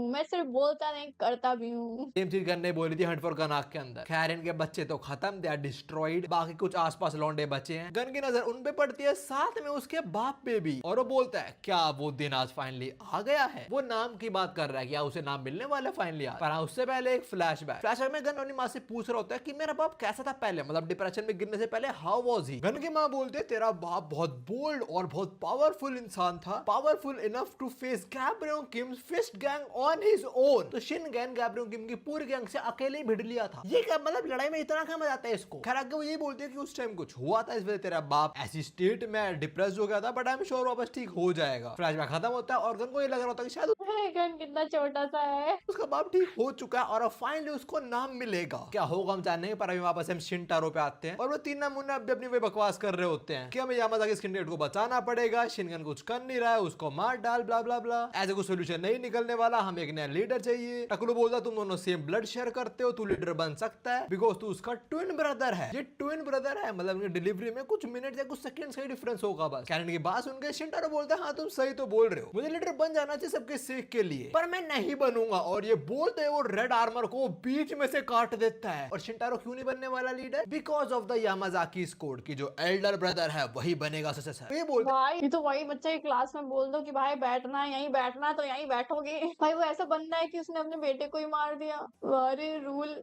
मैं सिर्फ बोलता नहीं करता भी हूँ। सेम चीज गन ने बोली थी हंट फॉर गनाक के अंदर। खैर इनके बच्चे तो खत्म, दे आर डिस्ट्रॉयड, बाकी कुछ आसपास लौंडे बचे हैं। गन की नजर उन पे पड़ती है, साथ में उसके बाप पे भी, और वो बोलता है क्या वो दिन आज फाइनली आ गया है। वो नाम की बात कर रहा है, क्या उसे नाम मिलने वाला फाइनली आज। पर उससे पहले एक फ्लैशबैक में गन अपनी माँ से पूछ रहा होता है कि मेरा बाप कैसा था पहले, मतलब डिप्रेशन में गिरने से पहले हाउ वाज ही। गन की माँ बोलते है तेरा बाप बहुत बोल्ड और बहुत पावरफुल इंसान था, powerful enough to face Gabrio Kim's fist gang on his own. तो शिनगन गैब्रियो किम की पूरी गैंग से अकेले भिड़ लिया था। ये क्या मतलब लड़ाई में इतना क्या मजा आता है इसको। खैर आगे वो ये बोलते हैं कि उस टाइम कुछ हुआ था, इस वजह तेरा बाप ऐसी स्टेट में डिप्रेस हो गया था, बट आई एम श्योर वापस ठीक हो जाएगा। फ्लैशबैक खत्म होता है और गन को ये लग रहा होता है कि शायद गन कितना छोटा सा है, उसका बाप ठीक हो चुका है और फाइनली उसको नाम मिलेगा। क्या होगा हम जानने पर अभी वापस हम शिनटारो पे आते हैं और वो तीन नमूने अब अपनी वे बकवास कर रहे होते हैं कि हमें यामाजाकी स्किनडेड को बचाना पड़ेगा, शिनगन कुछ कर नहीं रहा है, उसको मार डाल, ब्ला ब्ला ब्ला। ऐसे कोई सोल्यूशन नहीं निकलने वाला, हमें एक नया लीडर चाहिए। टकलू बोलता तुम दोनों सेम ब्लड शेयर करते हो, तू लीडर बन सकता है बिकॉज तू उसका ट्विन ब्रदर है। ये ट्विन ब्रदर है, मतलब डिलीवरी में कुछ मिनट या कुछ सेकंड्स का डिफरेंस होगा बस। कैनन की बात सुनकर शिनटारो बोलता है हाँ तुम सही तो बोल रहे हो, मुझे लीडर बन जाना चाहिए सबके सेक के लिए, पर मैं नहीं बनूंगा। और ये बोलते हैं वो रेड आर्मर को बीच में से काट देता है। और शिनटारो क्यों नहीं बनने वाला leader, because of the Yamazaki code की जो एल्डर ब्रदर है वही बनेगा सक्सेसर। ये बोलते भाई ये तो वही बच्चे की क्लास में बोल दो कि भाई बैठना है यहीं बैठना तो यहीं बैठोगे। भाई वो ऐसा बंदा है कि उसने अपने बेटे को ही मार दिया। अरे रूल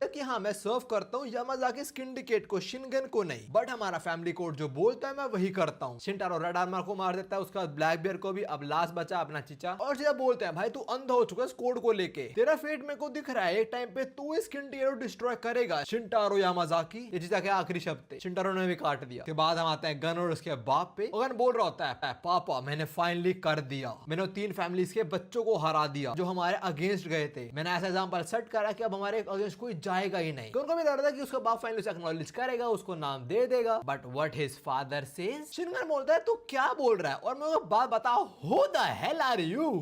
कि हाँ मैं सर्व करता हूँ यामाजाकी सिंडिकेट को, शिनगन को नहीं, बट हमारा फैमिली कोड जो बोलता है मैं वही करता हूँ। शिनटारो रेड आर्मर को मार देता है, उसका बाद ब्लैक बेयर को भी। अब लास्ट बचा अपना चीचा और सीधा बोलते हैं भाई तू अंधा हो चुका है इस कोड को लेके, तेरा फेट मेरे को दिख रहा है, एक टाइम पे तू इस किंटिरो डिस्ट्रॉय करेगा। शिनटारो यामाजाकी, ये चीचा के आखिरी शब्द थे, शिनटारो ने भी काट दिया। के बाद हम आते हैं गन और उसके बाप पे। गन बोल रहा होता है पापा मैंने फाइनली कर दिया, मैंने 3 फैमिलीज के बच्चों को हरा दिया जो हमारे अगेंस्ट गए थे। मैंने ऐसा एग्जांपल सेट करा कि अब हमारे अगेंस्ट कोई जाएगा ही नहीं। उनको भी डर था कि उसका बाप फाइनली उसे एक्नॉलेज करेगा, उसको नाम दे देगा। But what his father says, Shingen बोलता है तू क्या बोल रहा है और मेरे को बात बताओ, who the hell are you.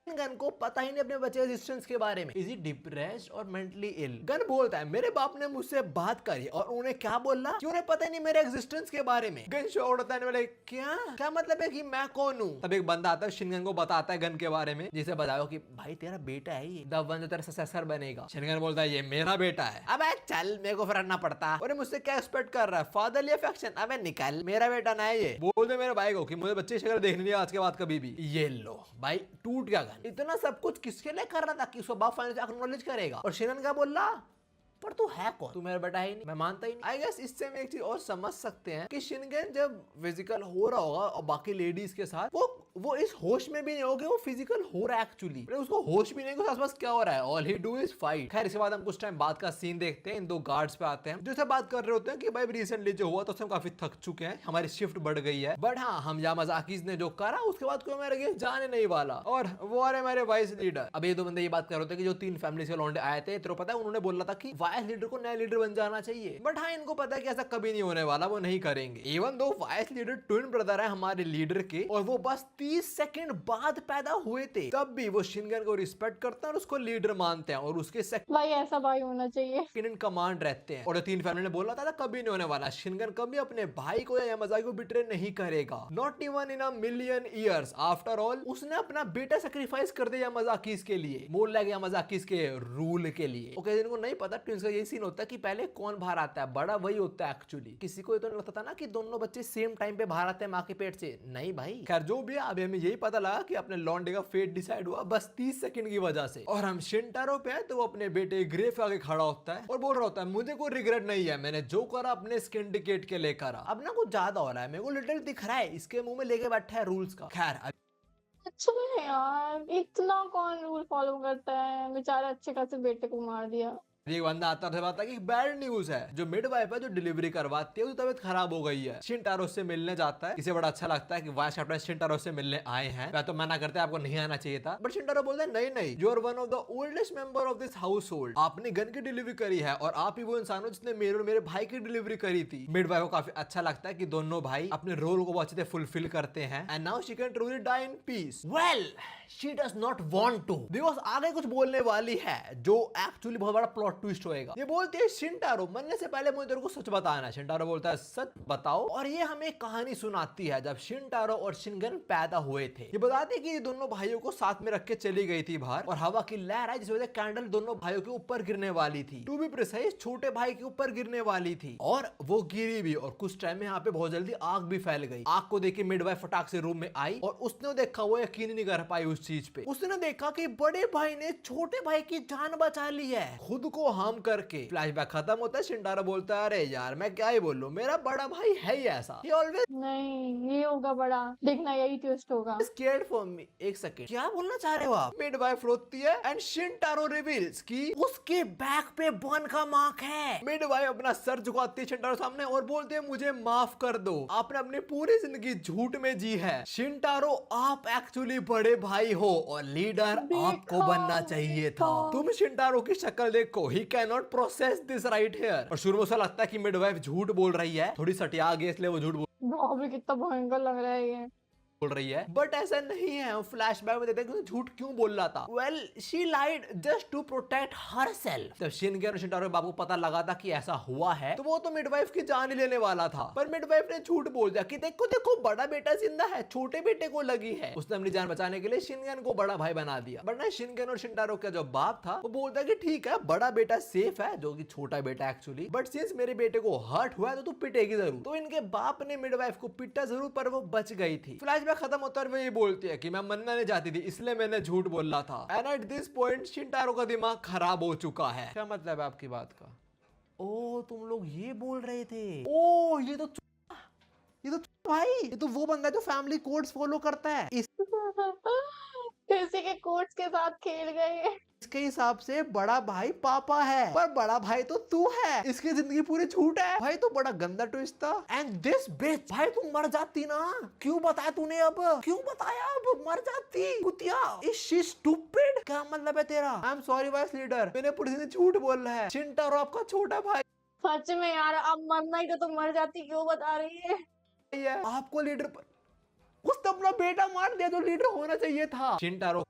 Gun को पता ही नहीं अपने बच्चे एग्जिस्टेंस के बारे में, इज ही डिप्रेस्ड और मेंटली इल। गन बोलता है मेरे बाप ने मुझसे बात करी और उन्हें क्या बोला कि उन्हें पता ही नहीं मेरे एग्जिस्टेंस के बारे में। गन शॉट होता है वाले क्या मतलब है कि मैं कौन हूँ। तब एक बंदा आता है शिनगन को बताता है गन के बारे में, जिसे बताओ कि भाई तेरा बेटा है ये द वन जो तेरा सक्सेसर बनेगा। शिनगन बोलता है ये मेरा बेटा है। अब चल मेरे को फरकना पड़ता, और मुझसे क्या एक्सपेक्ट कर रहा है, फादरली अफेक्शन, अबे निकल, मेरा बेटा ना है ये। बोल दे मेरे भाई को कि मुझे बच्चे की शक्ल देखनी नहीं आज के बाद कभी भी। ये लो भाई टूट गया। इतना सब कुछ किसके लिए कर रहा था कि उसका बाप फाइनली एक्नॉलेज करेगा। और शिनगन क्या बोल रहा, पर तू है कौन, तू मेरा बेटा है ही नहीं, मैं मानता ही नहीं। आई गेस इससे हम एक चीज और समझ सकते हैं कि शिनगन जब फिजिकल हो रहा होगा और बाकी लेडीज के साथ, वो इस होश में भी नहीं होगा वो फिजिकल हो रहा है एक्चुअली, उसको होश भी नहीं कि आसपास क्या हो रहा है, all he do is fight. खैर इसके बाद हम कुछ टाइम बाद का सीन देखते हैं, इन 2 गार्ड्स पे आते हैं जो से बात कर रहे होते हैं कि भाई रिसेंटली जो हुआ तो हम काफी थक चुके हैं, हमारी शिफ्ट बढ़ गई है, बट हाँ हम यामाजाकी ने जो करा उसके बाद कोई हमारे अगेंस्ट जाने नहीं वाला, और वो आ रहे हमारे वाइस लीडर। अब ये 2 बंदे ये बात कर रहे थे कि जो 3 फैमिली से लौंडे आए थे, तेरे को पता है उन्होंने बोला था कि वाइस लीडर को नया लीडर बन जाना चाहिए, बट हाँ इनको पता है कि ऐसा कभी नहीं होने वाला, वो नहीं करेंगे। Even though vice leader twin brother है हमारे लीडर के, और वो बस 30 सेकंड बाद पैदा हुए थे, तब भी वो शिनगन को रिस्पेक्ट करते हैं और उसको लीडर मानते हैं, और उसके भाई ऐसा भाई होना चाहिए, इन कमांड रहते हैं। और 3 फैमिली ने बोला था कभी नहीं होने वाला, शिनगन कभी अपने भाई को या यामाजाकी को बिट्रे नहीं करेगा, not even in a million years. After all उसने अपना बेटा सैक्रिफाइस कर दिया यामाजाकी के लिए, मोर लाइक यामाजाकी के रूल के लिए। ओके जिनको नहीं पता ट्विंस का यही सीन होता है कि पहले कौन बाहर आता है, बड़ा वही होता है एक्चुअली। किसी को ये तो नहीं लगता था ना कि दोनों बच्चे सेम टाइम पे बाहर आते हैं माँ के पेट से, नहीं भाई। खैर जो भी है, अभी हमें यही पता लगा कि अपने लॉन्डे का फेट डिसाइड हुआ बस 30 सेकंड की वजह से। और हम शिनटारो पे हैं तो वो अपने बेटे ग्रेव के आगे खड़ा होता है और बोल रहा होता है मुझे कोई रिग्रेट नहीं है, मैंने जो करा अपने सिंडिकेट के लिए करा। अब ना कुछ ज्यादा हो रहा है, मेरे को लिटिल दिख रहा है इसके मुंह में लेके बैठा है रूल्स का। खैर सच में यार, इतना कौन रूल फॉलो करता है? बेचारा अच्छे खासे बेटे को मार दिया। एक बंदा आता है बताता है कि बैड न्यूज है, जो मिडवाइफ है जो डिलीवरी करवाती है उसकी तबीयत खराब हो गई है। शिनटारो से मिलने जाता है, इसे बड़ा अच्छा लगता है कि वाइस कैप्टन शिनटारो से मिलने आए हैं। वह तो मना करते हैं आपको नहीं आना चाहिए था, बट शिनटारो बोलता है नहीं नहीं, you are one of the oldest member of this household. आपने गन की डिलीवरी करी है और आप ही वो इंसान हो जिसने मेरे और मेरे भाई की डिलीवरी करी थी। मिडवाइफ को काफी अच्छा लगता है कि दोनों भाई अपने रोल को अच्छे से फुलफिल करते हैं and now she can truly die in peace. Well she does not want to, because आगे कुछ बोलने वाली है जो एक्चुअली बहुत बड़ा प्लॉट ट्विस्ट होएगा। ये बोलती है शिनटारो मरने से पहले मुझे तेरे को सच बताना है। शिनटारो बोलता है सच बताओ, और ये हमें एक कहानी सुनाती है जब शिनटारो और शिनगन पैदा हुए थे। ये बताती है कि ये दोनों भाइयों को साथ में रख के चली गई थी बाहर, और हवा की लहर आई जिस वजह से कैंडल दोनों भाइयों के ऊपर गिरने वाली थी। टू बी प्रिसाइज छोटे भाई के ऊपर गिरने वाली थी और वो गिरी भी, और कुछ टाइम में यहाँ पे बहुत जल्दी आग भी फैल गई। आग को देख के मिडवाइफ फटाक से रूम में आई और उसने देखा, वो यकीन नहीं कर पाई उस चीज पे। उसने देखा कि बड़े भाई ने छोटे भाई की जान बचा ली है खुद को हार्म करके। फ्लैशबैक खत्म होता है, शिनटारो बोलता है अरे यार मैं क्या ही बोलूं, मेरा बड़ा भाई है ही ऐसा, he always नहीं, ये होगा बड़ा, देखना यही ट्विस्ट होगा। scared for me। एक सेकंड, क्या बोलना चाह रहे हो आप? मिडवाइफ रोती है एंड शिनटारो रिवील्स कि उसके बैक पे बर्न का मार्क है। मिडवाइफ अपना सर झुकाती है शिनटारो सामने और बोलते हैं मुझे माफ कर दो, आपने अपनी पूरी जिंदगी झूठ में जी है। शिनटारो आप एक्चुअली बड़े भाई हो और लीडर आपको बनना चाहिए था। तुम शिनटारो की शक्ल देखो, he can not process this right here. और शुरू में ऐसा लगता है कि मिडवाइफ झूठ बोल रही है, थोड़ी सटिया गई इसलिए वो झूठ अभी कितना भयंकर लग रहा है ये। बोल रही है, बट ऐसा नहीं है। हम फ्लैशबैक में देखते हैं कि झूठ क्यों बोल रहा था। Well she lied just to protect herself. जब शिनगन और शिनटारो के बाप को पता लगा था कि ऐसा हुआ है तो वो तो मिडवाइफ की जान ही लेने वाला था, पर मिडवाइफ ने झूठ बोल दिया कि देखो देखो बड़ा बेटा जिंदा है, छोटे बेटे को लगी है। उसने अपनी जान बचाने के लिए शिनगन को बड़ा भाई बना दिया। बट ना शिनगन और शिनटारो का जो बाप था वो बोलता है कि ठीक है बड़ा बेटा सेफ है, जो कि छोटा बेटा एक्चुअली, बट सिंस मेरे बेटे को हर्ट हुआ है तो तू पिटेगी जरूर। तो इनके बाप ने मिडवाइफ को पिटा जरूर, पर वो बच गई थी। फ्लैशबैक खत्म होता है, वो ये बोलती है कि मैं मरना नहीं चाहती थी इसलिए मैंने झूठ बोला था। एंड एट दिस पॉइंट शिनटारो का दिमाग खराब हो चुका है। क्या मतलब है आपकी बात का? ओ तुम लोग ये बोल रहे थे, ओ ये तो भाई ये तो वो बंदा है जो फैमिली कोड्स फॉलो करता है। किसी के कोट्स के साथ खेल गए। इसके हिसाब से बड़ा भाई पापा है, पर बड़ा भाई तो तू है। इसकी जिंदगी पूरी झूठ है। भाई तो बड़ा गंदा ट्विस्ट था। एंड दिस बिच, भाई तुम मर जाती ना, क्यों बताया तूने? अब क्यों बताया? अब मर जाती कुतिया। Is she stupid? क्या मतलब है तेरा? I am sorry vice leader, मैंने पूरी जिंदगी झूठ बोल रहा है। शिनटारो आपका छोटा भाई सच में यार, अब मरना ही तो मर जाती, क्यों बता रही है? आपको लीडर पर उसने अपना बेटा मार दिया जो लीडर होना चाहिए था। शिनटारो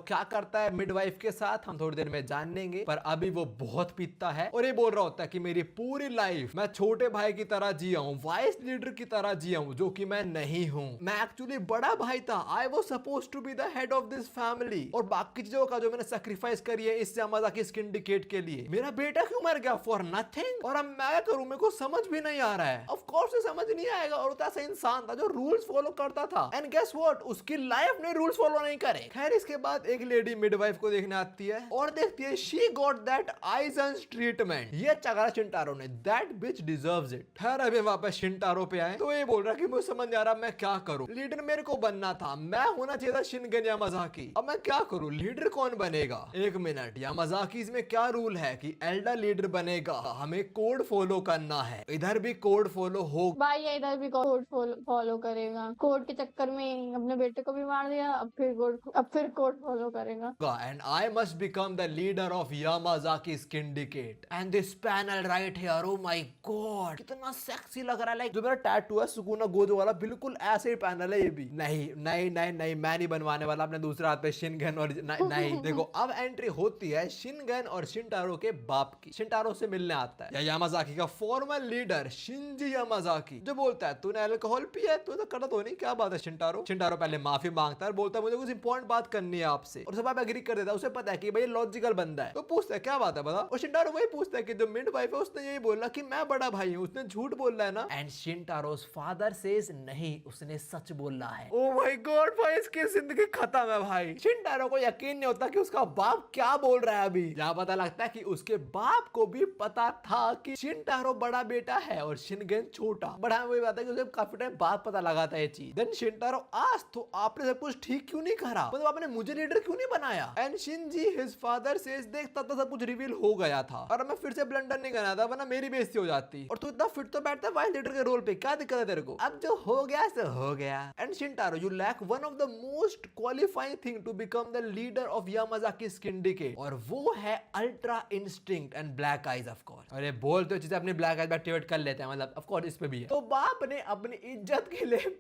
क्या करता है मिडवाइफ के साथ हम थोड़ी देर में जान लेंगे, पर अभी वो बहुत पीता है और ये बोल रहा होता है कि मेरी पूरी लाइफ मैं छोटे भाई की तरह जिया हूँ, वाइस लीडर की तरह जिया हूँ, जो कि मैं नहीं हूँ। मैं एक्चुअली बड़ा भाई था, I was supposed to be the head of this family, और बाकी चीजों का जो मैंने सैक्रिफाइस करी है इस यामाजाकी सिंडिकेट के लिए। मेरा बेटा क्यों मर गया फॉर नथिंग, और अब मैं क्या करूं? मेरे को समझ भी नहीं आ रहा है। ऑफ कोर्स समझ नहीं आएगा, और तो ऐसा इंसान था जो रूल्स फॉलो करता था, एंड गेस व्हाट, उसकी लाइफ में रूल्स फॉलो नहीं करे। खैर इसके बाद एक लेडी मिडवाइफ को देखने आती है और देखती है शी गॉट दैट आइजन्स ट्रीटमेंट। ये चगड़ा शिनटारो ने, दैट बिच डिजर्व्स इट। खैर अभी वापस शिनटारो पे आए तो ये बोल रहा कि मुझे समझ नहीं आ रहा मैं क्या करूं। लीडर मेरे को बनना था, मैं होना चाहिए था शिनगन यामाजाकी, अब मैं क्या करूं? लीडर कौन बनेगा? एक मिनट, यामाजाकी में क्या रूल है कि एल्डर लीडर बनेगा, हमें कोड फॉलो करना है। इधर भी कोड फॉलो हो भाई ये इधर भी कोड फॉलो करेगा। कोड के चक्कर में अपने बेटे को भी मार दिया, अब फिर कोड फॉलो करेगा। And I must become the leader of Yamazaki Syndicate. And this panel right here, oh my god, कितना सेक्सी लग रहा है। लाइक जो मेरा टैटू है सुकुना गोजो वाला, बिल्कुल ऐसे ही पैनल है ये भी। नहीं नहीं नहीं नहीं, मैं नहीं बनवाने वाला अपने दूसरे हाथ पे शिनगन और नहीं। देखो अब एंट्री होती है शिनगन और शिनटारो के बाप की। शिनटारो से मिलने आता है यामाजाकी का फॉर्मल लीडर शिंजी यामाजाकी, जो बोलता है तूने अल्कोहल पिया? तू तो करता तो नहीं, क्या बात है शिनटारो? शिनटारो पहले माफी मांगता है, बोलता है मुझे कुछ इंपॉर्टेंट बात करनी है आपसे, और सब आप एग्री कर देता है, उसे पता है कि भाई लॉजिकल बंदा है। तो पूछता है क्या बात है बता, और शिनटारो वही पूछता है कि जो मिड वाइफ है उसने यही बोला कि मैं बड़ा भाई हूँ, उसने झूठ बोल रहा है ना। एंड शिनटारोस फादर सेज नहीं, उसने सच बोला है। ओ माय गॉड भाई, इसकी जिंदगी खत्म है भाई। शिनटारो को यकीन नहीं होता कि उसका बाप क्या बोल रहा है। अभी यहाँ पता लगता है कि उसके बाप को भी पता था कि शिनटारो बड़ा बेटा है और शिनगेन छोटा। बट हाँ वही बात है कि उसे काफी टाइम बाद पता लगा था ये चीज। देन शिनटारो आज तो आपने सब कुछ ठीक क्यों नहीं करा, मतलब आपने मुझे लीडर क्यों नहीं बनाया। एंड शिनजी हिज फादर सेज देख तब तो सब कुछ रिवील हो गया था और मैं फिर से ब्लंडर नहीं करना था, वरना मेरी बेइज्जती हो जाती। और तू इतना फिट तो बैठता है वाइस लीडर के रोल पे, क्या दिक्कत है तेरे को। अब जो हो गया सो हो गया। And Shintaro you lack one of the most qualifying thing to become the leader of Yamazaki syndicate, और वो है ultra instinct and black eyes of course. अरे बोलते हो चीजें अपनी ब्लैक आइज एक्टिवेट कर लेते हैं, मतलब ऑफ कोर्स इस पे भी है। तो बाप ने अपनी इज्जत के लिए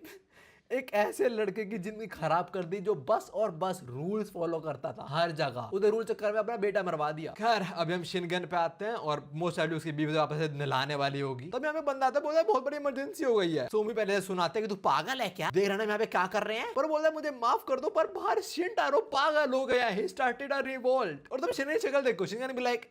एक ऐसे लड़के की जिंदगी खराब कर दी जो बस और बस रूल्स फॉलो करता था हर जगह, उधर रूल चक्कर में अपना बेटा मरवा दिया। खैर अभी हम शिनगन पे आते हैं और मोस्ट साइड उसकी बीवी वापस से नहलाने वाली होगी। तभी हमें बंदा आता है, बोलता है बहुत बड़ी इमरजेंसी हो गई है। सोमी पहले से सुनाते हैं कि तू पागल है क्या, देख रहा है यहाँ पे क्या कर रहे हैं, पर बोलता है मुझे माफ कर दो, पर बाहर शिनटारो पागल हो गया है, ही स्टार्टेड अ रिवोल्ट। और तुम शिनगन की शक्ल देखो, शिनगन बी लाइक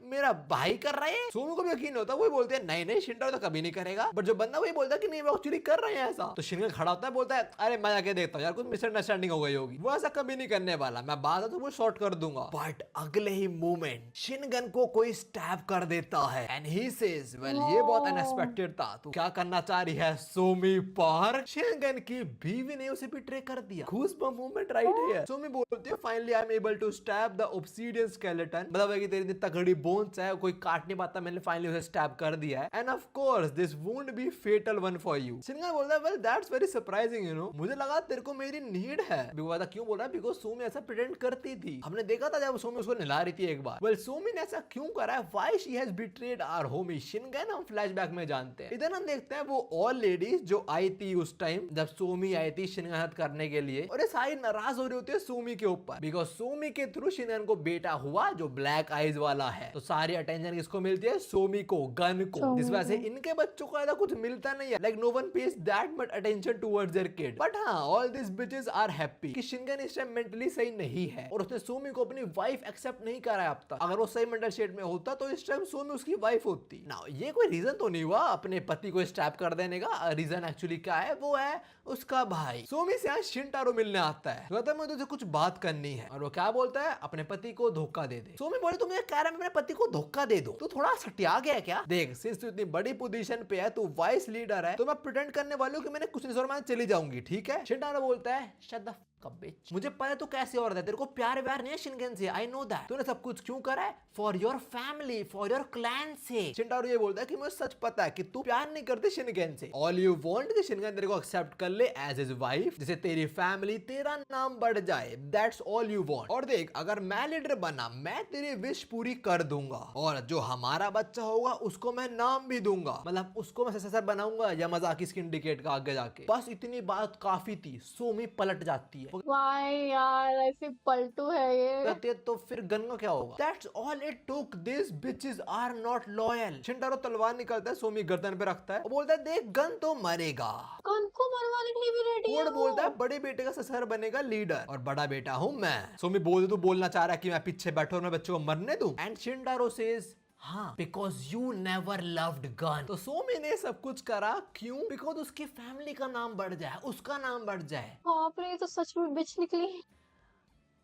मेरा भाई कर रहे हैं। सोमी को भी यकीन होता है, वही बोलते हैं नहीं नहीं शिनटारो तो कभी नहीं करेगा, बट जो बंदा वही बोलता है कि नहीं वो एक्चुअली कर रहे हैं ऐसा। तो शिनगन खड़ा होता है, बोलता है अरे मैं जाके देखता हूँ यार कुछ मिसअंडरस्टैंडिंग हो गई होगी, वो ऐसा कभी नहीं करने वाला, मैं बात है तो वो शॉर्ट कर दूंगा। बट अगले ही मोमेंट शिनगन को कोई स्टैब कर देता है एंड ही सेज वेल ये बहुत अनएक्सपेक्टेड था, तू क्या करना चाह रही है सोमी पार्क। शिनगन की बीवी ने उसे बिट्रे कर दिया, goosebump moment right here. Somi बोलती है finally I am able to stab the obsidian skeleton, मतलब है कि तेरी इतनी तगड़ी बोन्स है कोई काट नहीं पाता, मैंने फाइनली उसे स्टैब कर दिया है। And of course this wound be fatal one for you. Shingen बोलता है well that's very surprising, you know मुझे लगा तेरे को मेरी नीड है। क्यों बोल रहा है, बिकॉज़ सोमी ऐसा प्रिटेंड करती थी, हमने देखा था जब सोमी उसको नहला रही थी एक बार। वेल सोमी ने ऐसा क्यों करा है, why she has betrayed our homie Shingen, हम फ्लैशबैक में जानते हैं। इधर हम देखते हैं वो ऑल लेडीज जो आई थी उस टाइम जब सोमी आई थी शिनगन करने के लिए, और ये सारी नाराज हो रही होती है सोमी के ऊपर, बिकॉज़ सोमी के थ्रू शिनगन को बेटा हुआ जो ब्लैक आईज वाला है। तो सारी अटेंशन किसको मिलती है, सोमी को, गन को, जिस वजह से इनके बच्चों को ऐसा कुछ मिलता नहीं है, like no one pays that much attention towards their kid. But हां all this bitches are happy कि शिनगन इस टाइम मेंटली सही नहीं है और उसने सोमी को अपनी वाइफ एक्सेप्ट नहीं करा है अब तक। अगर वो सही मेंटल स्टेट में होता तो इस टाइम सोमी उसकी वाइफ होती ना। ये कोई रीजन तो नहीं हुआ अपने पति को स्टैब कर देने का, रीजन एक्चुअली क्या है, वो है उसका भाई। सोमी से यहाँ शिनटारो मिलने आता है, कहता है मुझे तुझे कुछ बात करनी है, और वो क्या बोलता है, अपने पति को धोखा दे दे। सोमी बोले तुम ये कह रहा है अपने पति को धोखा दे दो, तो थोड़ा सटिया गया क्या। देख सिंस तू इतनी बड़ी पोजीशन पे है, तू वाइस लीडर है, तो मैं प्रिटेंड करने वाली हूँ कि मैंने कुछ नहीं सोचा, मैं चली जाऊंगी, ठीक है। शिनटारो बोलता है शट द bitch. मुझे पता है तू कैसे औरत है, तेरे को प्यार व्यार नहीं है शिनगन से, आई नो दैट। तूने सब कुछ क्यों करा है, for your family, for your clan से। शिनटारो ये बोलता है कि मुझे सच पता है कि तू प्यार नहीं करती शिनगन से, ऑल यू वांट कि शिनगन तेरे को एक्सेप्ट कर ले एज हिज वाइफ, जिसे तेरी फैमिली, तेरा नाम बढ़ जाए, दैट्स ऑल यू वांट। और देख अगर मैं लीडर बना, मैं तेरी विश पूरी कर दूंगा, और जो हमारा बच्चा होगा उसको मैं नाम भी दूंगा, मतलब उसको मैं सक्सेसर बनाऊंगा यामाजाकी सिंडिकेट का आगे जाके। बस इतनी बात काफी थी, सोमी पलट जाती है। यार ऐसी पलटू है ये। तो फिर गन का क्या होगा। That's all it took. These bitches are not loyal. शिनटारो तलवार निकालता है, सोमी गर्दन पे रखता है और बोलता है देख गन तो मरेगा, गन को मरवाने के लिए भी रेडी है। बोलता है बड़े बेटे का ससुर बनेगा लीडर, और बड़ा बेटा हूँ मैं। सोमी बोल तू बोलना चाह रहा है कि मैं पीछे बैठा और मैं बच्चों को मरने दूं। एंड शिनटारो सेज हाँ because you never loved gun. तो सोमी ने सब कुछ करा क्यों, बिकॉज उसकी फैमिली का नाम बढ़ जाए, उसका नाम बढ़ जाए। बाप रे, ये तो सच में बिच निकली।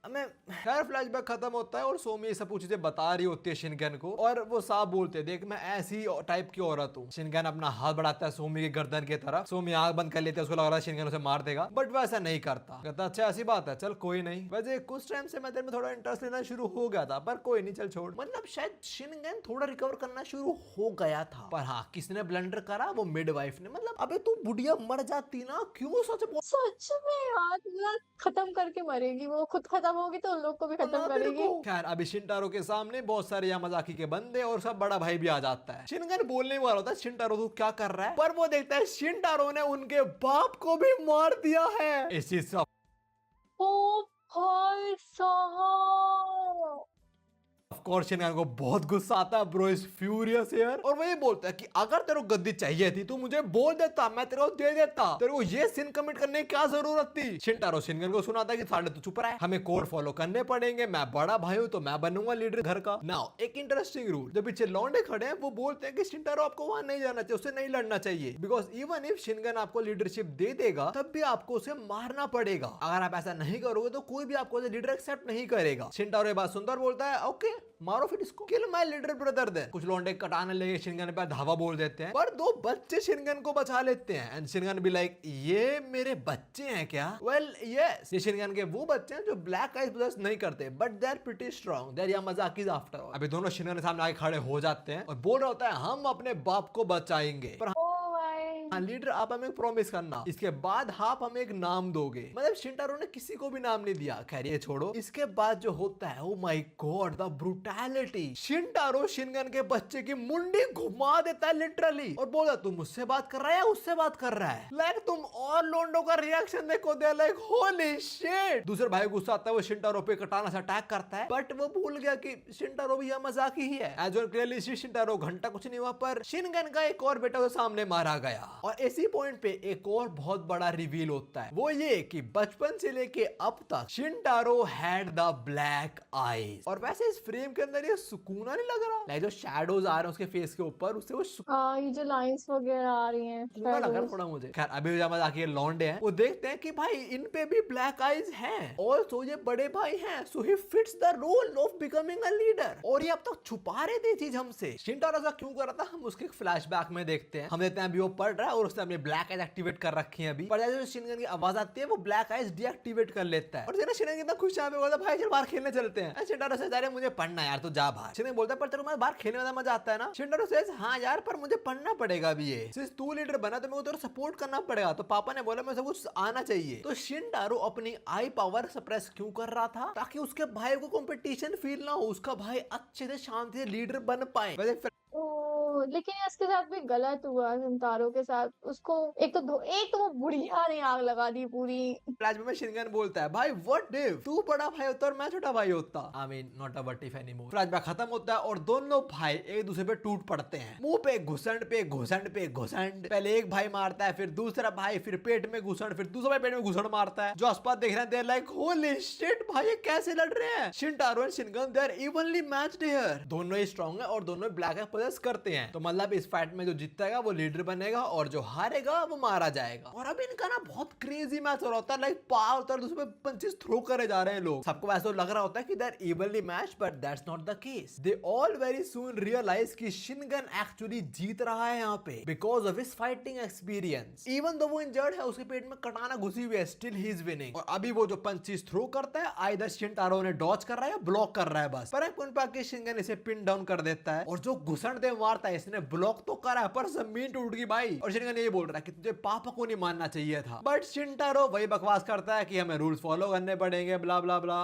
हमें खैर फ्लैशबैक खत्म होता है और सोमी ये सब कुछ चीजें बता रही होती है शिनगन को, और वो साफ बोलते हैं देख मैं ऐसी टाइप की औरत हूँ। शिनगन अपना हाथ बढ़ाता है सोमी की गर्दन की तरफ, सोमी आंख बंद कर लेती है, उसको लग रहा है शिनगन उसे मार देगा, बट वैसा नहीं करता, कहता अच्छा ऐसी बात है चल कोई नहीं। वैसे कुछ टाइम से मैं तेरे में थोड़ा इंटरेस्ट लेना शुरू हो गया था, पर कोई नहीं चल छोड़, मतलब शायद शिनगन थोड़ा रिकवर करना शुरू हो गया था। पर हाँ किसने ब्लंडर करा, वो मिडवाइफ ने। मतलब अबे तू बुढ़िया मर जाती ना, क्यों सच में यार पूरा खत्म करके मरेगी वो, खुद खत्म होगी तो उन लोग को भी खत्म करेगी। खैर अभी शिनटारो के सामने बहुत सारे यामाजाकी के बंदे और सब बड़ा भाई भी आ जाता है। शिनगन बोलने वाला होता है शिनटारो तू क्या कर रहा है, पर वो देखता है शिनटारो ने उनके बाप को भी मार दिया है। इस चीज ओ भाई साहब ऑफ कोर्स शिनगन को बहुत गुस्सा आता है, ब्रो इज फ्यूरियस हियर, और वो ये बोलता है कि अगर तेरे को गद्दी चाहिए थी तो मुझे बोल देता, मैं तेरे को दे देता, तेरे को ये सिन कमिट करने की क्या जरूरत थी। शिनटारो शिनगन को सुनाता है कि साढ़े तो चुप रहा है, हमें कोड फॉलो करने पड़ेंगे, मैं बड़ा भाई हूं तो मैं बनूंगा लीडर घर का। नाउ एक इंटरेस्टिंग रूल, जो पीछे लौंडे खड़े हैं वो बोलते हैं कि शिनटारो आपको वहां नहीं जाना चाहिए, उससे नहीं लड़ना चाहिए, बिकॉज इवन इफ शिनगन आपको लीडरशिप दे देगा तब भी आपको उसे मारना पड़ेगा। अगर आप ऐसा नहीं करोगे तो कोई भी आपको लीडर एक्सेप्ट नहीं करेगा। शिनटारो ये बात सुनता और बोलता है ओके मारो फिर इसको, किल माय लीडर ब्रदर दे। कुछ लौंडे कटाने लगे शिनगन पे धावा बोल देते हैं, पर दो बच्चे शिनगन को बचा लेते हैं एंड शिनगन भी लाइक ये मेरे बच्चे हैं क्या? वेल यस, ये शिनगन के वो बच्चे हैं जो ब्लैक आइज पोजेस नहीं करते, but they are pretty strong, they are Yamazakis after all. अभी दोनों शिनगन के सामने आके खड़े हो जाते हैं और बोल रहा होता है हम अपने बाप को बचाएंगे, पर लीडर आप हमें प्रॉमिस करना, इसके बाद आप हमें एक नाम दोगे। मतलब शिनटारो ने किसी को भी नाम नहीं दिया। खैर ये छोड़ो, इसके बाद जो होता है oh my god the brutality. Shintaro Shingen के बच्चे की मुंडी घुमा देता है लिटरली और बोला तुम मुझसे बात कर रहा है या उससे बात कर रहा है। लाइक तुम और लोंडो का रिएक्शन देखो, दे लाइक होली शिट। दूसरे भाई गुस्सा आता है, वो शिनटारो पे कटाना से अटैक करता है, बट वो भूल गया कि शिनटारो भी यह मजाक ही है। एज वन क्लियरली शिनटारो घंटा कुछ नहीं हुआ, पर शिनगन का एक और बेटा उसके सामने मारा गया। और इसी पॉइंट पे एक और बहुत बड़ा रिवील होता है, वो ये कि बचपन से लेके अब तक शिनटारो हैड द ब्लैक आईज। और वैसे इस फ्रेम के अंदर ये सुकून नहीं लग रहा, लाइक जो शैडोज आ रहे हैं उसके फेस के ऊपर, उससे वो ये जो लाइंस वगैरह आ रही हैं लग रहा थोड़ा मुझे। खैर अभी जाके लौंडे हैं, वो देखते हैं कि भाई इन पे भी ब्लैक आईज हैं, ऑल्सो ये बड़े भाई हैं, so he fits the role of becoming a leader. और ये अब तक छुपा रहे थे चीज हमसे। शिनटारो ऐसा क्यों कर रहा था हम उसके फ्लैशबैक में देखते हैं। हम देखते हैं अभी वो पढ़ रहा है और उसने अपने ब्लैक आइज एक्टिवेट कर रखी है अभी, पर जैसे शिनगन की आवाज आती है वो ब्लैक आइज डीएक्टिवेट कर लेता है। और जरा शिनगन कितना खुश है, बोलता भाई चल बाहर खेलने चलते हैं। शिनटारो से अरे मुझे पढ़ना यार, तू जा बाहर। शिनगन बोलता है पर तेरे को बाहर खेलने में मजा आता है ना। शिनटारो से हाँ यार पर मुझे पढ़ना पड़ेगा अभी, ये सिर्फ तू लीडर बना तो मेरे को तेरा सपोर्ट करना पड़ेगा। तो पापा ने बोला मैं सब कुछ आना चाहिए। तो शिनटारो अपनी आई पावर सप्रेस क्यों कर रहा था? ताकि उसके भाई को कंपटीशन फील ना हो, उसका भाई अच्छे से शांति से लीडर बन पाए। वैसे लेकिन इसके साथ भी गलत हुआ शिनटारो के साथ। उसको एक तो वो बुढ़िया ने आग लगा दी पूरी। फ्लैशबैक में शिनगन बोलता है भाई व्हाट इफ तू बड़ा भाई होता और मैं छोटा भाई होता। I mean not a what if anymore. Flashback खत्म होता है और दोनों भाई एक दूसरे पे टूट पड़ते हैं, मुंह पे घुसंड पे घुसंड पे घुसंड। पहले एक भाई मारता है, फिर दूसरा भाई, फिर पेट में घुसंड, फिर दूसरा भाई पेट में घुसंड मारता है। जो आसपास देख रहे हैं देयर लाइक होली शिट भाई ये कैसे लड़ रहे हैं। Shintaro and Shingen they are evenly matched here. दोनों ही स्ट्रांग है और दोनों ब्लैक आइज पोजेस करते हैं। तो मतलब इस फाइट में जो जीतेगा वो लीडर बनेगा और जो हारेगा वो मारा जाएगा। और अब इनका ना बहुत क्रेजी मैच हो रहा होता है, लाइक पाव और दूसरे पे पंचेस थ्रो करे जा रहे हैं लोग। सबको ऐसा लग रहा होता है कि they are evenly match, but that's not the case. They all very soon realise कि शिनगन एक्चुअली जीत रहा है यहाँ पे because of his fighting experience. Even though वो इंजर्ड है, उसके पेट में कटाना घुसी हुई है, स्टिल ही इज विनिंग। और अभी वो जो पंचेस थ्रो करता है आइदर शिनटारो ने डॉज कर रहा है या ब्लॉक कर रहा है बस। पर एक पॉइंट पे आके शिनगन इसे पिन डाउन कर देता है और जो घुसंड दे मारता है इसने ब्लॉक तो करा पर जमीन टूट गई भाई। और शिनगन ये बोल रहा है कि तुझे पापा को नहीं मानना चाहिए था, बट शिनटारो वही बकवास करता है कि हमें रूल्स फॉलो करने पड़ेंगे ब्ला ब्ला ब्ला।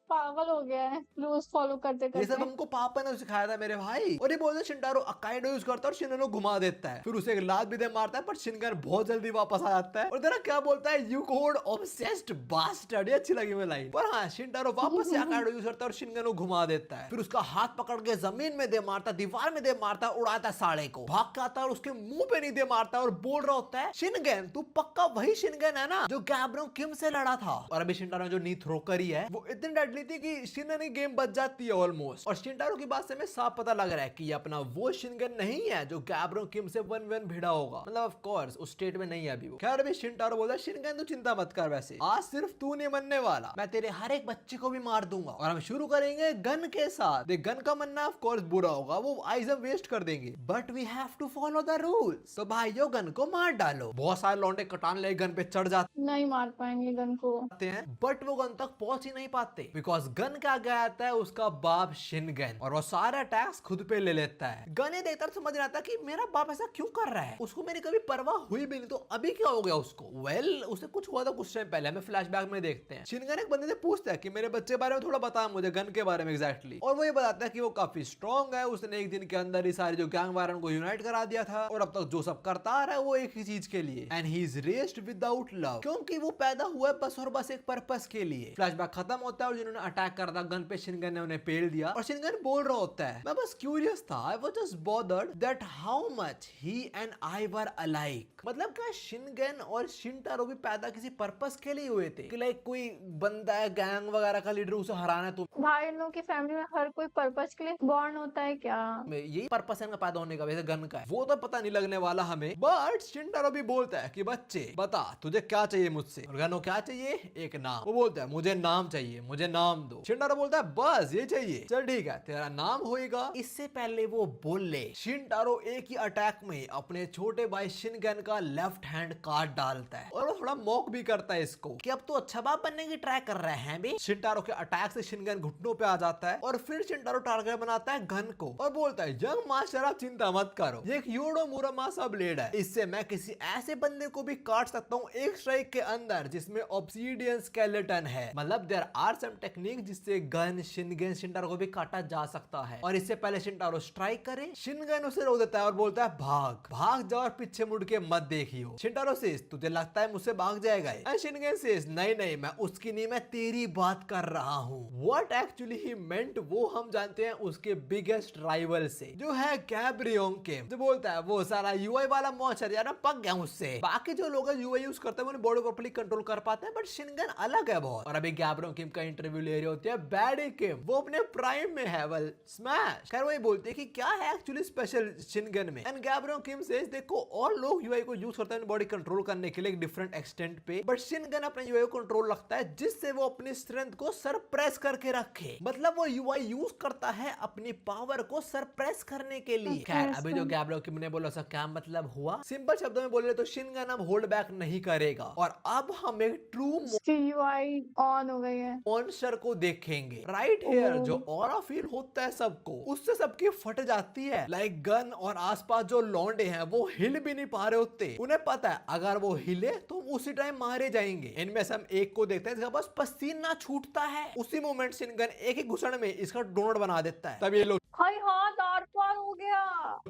पागल हो गया है रूल्स फॉलो करते ये सब करते। हमको पापा ने सिखाया था मेरे भाई। और ये बोलते शिनटारो अकाइडो यूज करता है और शिनगन को घुमा देता है, फिर उसे एक लात भी दे मारता है, पर शिनगन बहुत जल्दी वापस आ जाता है। और तेरा क्या बोलता है यू कोड ऑब्सेस्ड बास्टर्ड। ये अच्छी लगी मैं लाइन। पर हाँ शिनटारो वापस से अकाइडो यूज करता है और शिनगन को घुमा देता है, फिर उसका हाथ पकड़ के जमीन में दे मारता, दीवार में दे मारता, उड़ाता साड़े को, भाग के आता और उसके मुंह पे नहीं दे मारता और बोल रहा होता है शिनगन तू पक्का वही शिनगन है ना जो गैब्रो किम से लड़ा था। और अभी शिनटारो जो नी थ्रो करी है वो इतनी डेडली थी कि शिनगन की गेम बच जाती है ऑलमोस्ट। और शिनटारो की बात से हमें साफ पता लग रहा है कि ये अपना वो शिनगन नहीं है जो गैब्रो किम से 1v1 भिड़ा होगा। मतलब ऑफ कोर्स उस स्टेट में नहीं है अभी वो। खैर अभी शिनटारो बोलता है शिनगन तू चिंता मत कर, वैसे आज सिर्फ तू नहीं मरने वाला, मैं तेरे हर एक बच्चे को भी मार दूंगा। और हम शुरू करेंगे गन के साथ। देख गन का मरना ऑफ कोर्स बुरा होगा, वो आइज हम वेस्ट कर देंगे, but we have to follow the rules. तो भाइयों गन को मार डालो। बहुत सारे लौंडे कटान ले गन पे चढ़ जाते नहीं मार पाएंगे गन को हैं, बट वो गन तक पहुंच ही नहीं पाते बिकॉज गन का गया आता है उसका बाप शिनगन और वो सारा टैक्स खुद पे ले लेता है। गन ये देखता समझ रहा था कि मेरा बाप ऐसा क्यों कर रहा है, उसको मेरी कभी परवाह हुई भी नहीं, तो अभी क्या हो गया उसको। वेल उसे कुछ हुआ था कुछ टाइम पहले, हमें फ्लैशबैक में देखते हैं। शिनगन एक बंदे से पूछता है कि मेरे बच्चे के बारे में थोड़ा बता मुझे, गन के बारे में एग्जैक्टली। और वो ये बताता है कि वो काफी स्ट्रॉन्ग है, उसने एक दिन के अंदर ही सारी जो गैंग वारन को यूनाइट करा दिया था और अब तक जो सब करता आ रहा है वो एक ही चीज के लिए, and he is raised without love, क्योंकि वो पैदा हुआ है बस और बस एक पर्पस के लिए। फ्लैशबैक खत्म होता है और जिन्होंने अटैक कर रहा गन पे, शिनगन ने उन्हें पेल दिया और शिनगन बोल रहा होता है, मैं बस क्यूरियस था, I was just bothered that how much he and I were alike. मतलब क्या शिनगन और शिनटारो भी पैदा किसी पर्पस के लिए हुए थे कि लाइक कोई बंदा है गैंग वगैरह का लीडर, उसे हराना है, तो भाई इन लोगों की फैमिली में हर कोई पर्पस के लिए बॉर्न होता है क्या? यही पर्पस है इनका पैदा होने का, वैसे गन का है वो तो पता नहीं लगने वाला हमें। बट शिनटारो भी बोलता है कि बच्चे बता तुझे क्या चाहिए मुझसे, और गनो क्या चाहिए, एक नाम। वो बोलता है मुझे नाम चाहिए, मुझे नाम दो। शिनटारो बोलता है बस ये चाहिए, चल ठीक है तेरा नाम होएगा। इससे पहले वो बोल ले, शिनटारो एक ही अटैक में अपने छोटे भाई शिनगन का लेफ्ट हैंड काट डालता है और वो थोड़ा मॉक भी करता है इसको कि अब तो अच्छा बाप बनने की ट्राई कर रहे हैं बे। शिनटारो के अटैक से शिनगन घुटनों पे आ जाता है और फिर शिनटारो टारगेट बनाता है गन को और बोलता है यंग मास्टर आप चिंता मत करो, ये एक योडो मुरामासा ब्लेड है, इससे मैं किसी ऐसे बंदे को भी काट सकता हूँ एक स्ट्राइक के अंदर जिसमें ऑब्सीडियन स्केलेटन है। मतलब देयर आर सम टेक्निक जिससे गन शिनगन शिनटारो को भी काटा जा सकता है। और इससे पहले शिनटारो स्ट्राइक करे, शिनगन उसे रोक देता है और बोलता है भाग भाग जाओ और पीछे मुड़ के मत देखियो। शिनटारो सेज तुझे लगता है मुझसे भाग जाएगा? शिनगन सेज नहीं नहीं मैं उसकी नहीं, मैं तेरी बात कर रहा हूँ। व्हाट एक्चुअली ही मेंट वो हम जानते हैं उसके बिगेस्ट राइवल से, जो है गैब्रियोन किम। जो बोलता है वो सारा यूआई वाला मॉन्स्टर यार पक गया उससे। बाकी जो लोग यूआई यूज करते हैं वो बॉडी प्रॉपर्ली कंट्रोल कर पाते हैं, बट शिनगन अलग है बहुत। और अभी गैब्रियोन किम का इंटरव्यू ले रही होती है बैडी किम, वो अपने प्राइम में है, वेल स्मैश। खैर वही बोलते हैं कि क्या है एक्चुअली स्पेशल शिनगन में। एंड गैब्रियोन किम सेज देखो और लोग यूआई को यूज करते हैं बॉडी कंट्रोल करने के लिए एक डिफरेंट एक्सटेंट पे, बट शिनगन अपने यूआई को कंट्रोल रखता है जिससे वो अपनी स्ट्रेंथ को सरप्रेस करके रखे। मतलब वो यूआई यूज करता है अपनी पावर को सरप्रेस करने के लिए। खैर अभी जो गैब्रियोन किम ने बोला उसका क्या मतलब हुआ, सिंपल शब्दों में बोले तो शिनगन अब होल्ड बैक नहीं करेगा और अब हम एक ट्रू यूआई ऑन हो गई है, मॉन्स्टर को देखेंगे। राइट हियर जो ऑरा फील होता है सबको, उससे सबकी फट जाती है। लाइक गन और आसपास जो लौंडे हैं वो हिल भी नहीं पा रहे होते, उन्हें पता है अगर वो हिले तो उसी टाइम मारे जाएंगे। इनमें से हम एक को देखते हैं जिसका बस पसीना छूटता है, उसी मोमेंट शिनगन एक ही घुसड़ में इसका डोनट बना देता है। तब ये लोग हाय हाँ दार पार हो गया,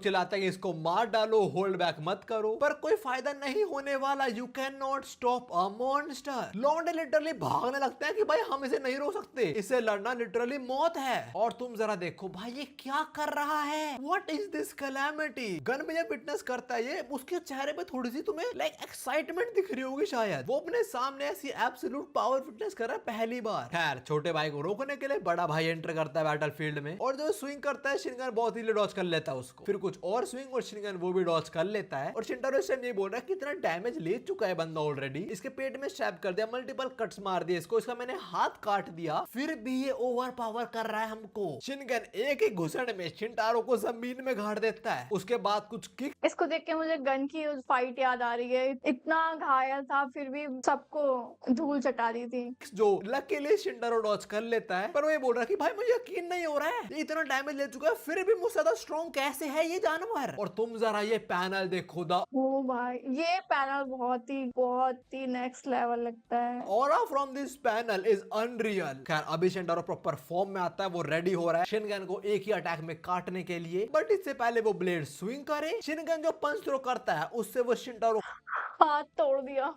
चिल्लाता है कि इसको मार डालो, होल्ड बैक मत करो, पर कोई फायदा नहीं होने वाला। You can not stop a monster. लॉन्डे लिटरली भागने लगते हैं कि भाई हम इसे नहीं रोक सकते, इससे लड़ना लिटरली मौत है। और तुम जरा देखो भाई ये क्या कर रहा है, what is this calamity. Gun में जब विटनेस करता है ये, उसके चेहरे पे थोड़ी सी तुम्हें लाइक एक्साइटमेंट दिख रही होगी शायद, वो अपने सामने ऐसी एब्सोल्यूट पावर विटनेस कर रहा है पहली बार। खैर छोटे भाई को रोकने के लिए बड़ा भाई एंटर करता है बैटलफील्ड में और जो स्विंग करता है शिनगन बहुत ही डॉज कर लेता है उसको, फिर कुछ और स्विंग और शिनगन वो भी डॉज कर लेता है। और शिनटारो इस टाइम ये बोल रहा है कितना डैमेज ले चुका है बंदा ऑलरेडी, इसके पेट में स्टैब कर दिया, मल्टीपल कट्स मार दिए इसको, इसका मैंने हाथ काट दिया, फिर भी ये ओवर पावर कर रहा है हमको। शिनगन एक ही घुसड़ में शिनटारो को जमीन में गाड़ देता है, उसके बाद कुछ किक। इसको देख के मुझे गन की उस फाइट याद आ रही है, इतना घायल था फिर भी सबको धूल चटा दी थी। जो लकीली शिनटारो डॉज कर लेता है, पर वो ये बोल रहा है कि भाई मुझे यकीन नहीं हो रहा है ये इतना डैमेज ले चुका है फिर भी मुझसे ज्यादा स्ट्रॉन्ग कैसे है ये जानवर। और तुम जरा ये पैनल देखो दा, ओ भाई ये पैनल बहुत ही नेक्स्ट लेवल लगता है। Aura from this panel is unreal. खैर अभी शिनटारो प्रॉपर फॉर्म में आता है, वो रेडी हो रहा है शिनगन को एक ही अटैक में काटने के लिए, बट इससे पहले वो ब्लेड स्विंग करे। शिनगन जो पंच थ्रो करता है उससे वो शिनटारो हाथ तोड़ दिया,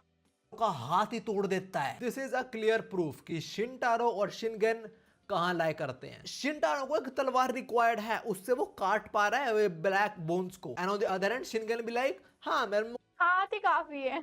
का हाथ ही तोड़ देता है। This is a clear proof कि शिनटारो और शिनगन कहां लाए करते हैं। शिनटारो को एक तलवार रिक्वायर्ड है, उससे वो काट पा रहा है ब्लैक बोन्स को, and on the other end Shingen भी लाइक हाँ मेरे हाथ ही काफी है।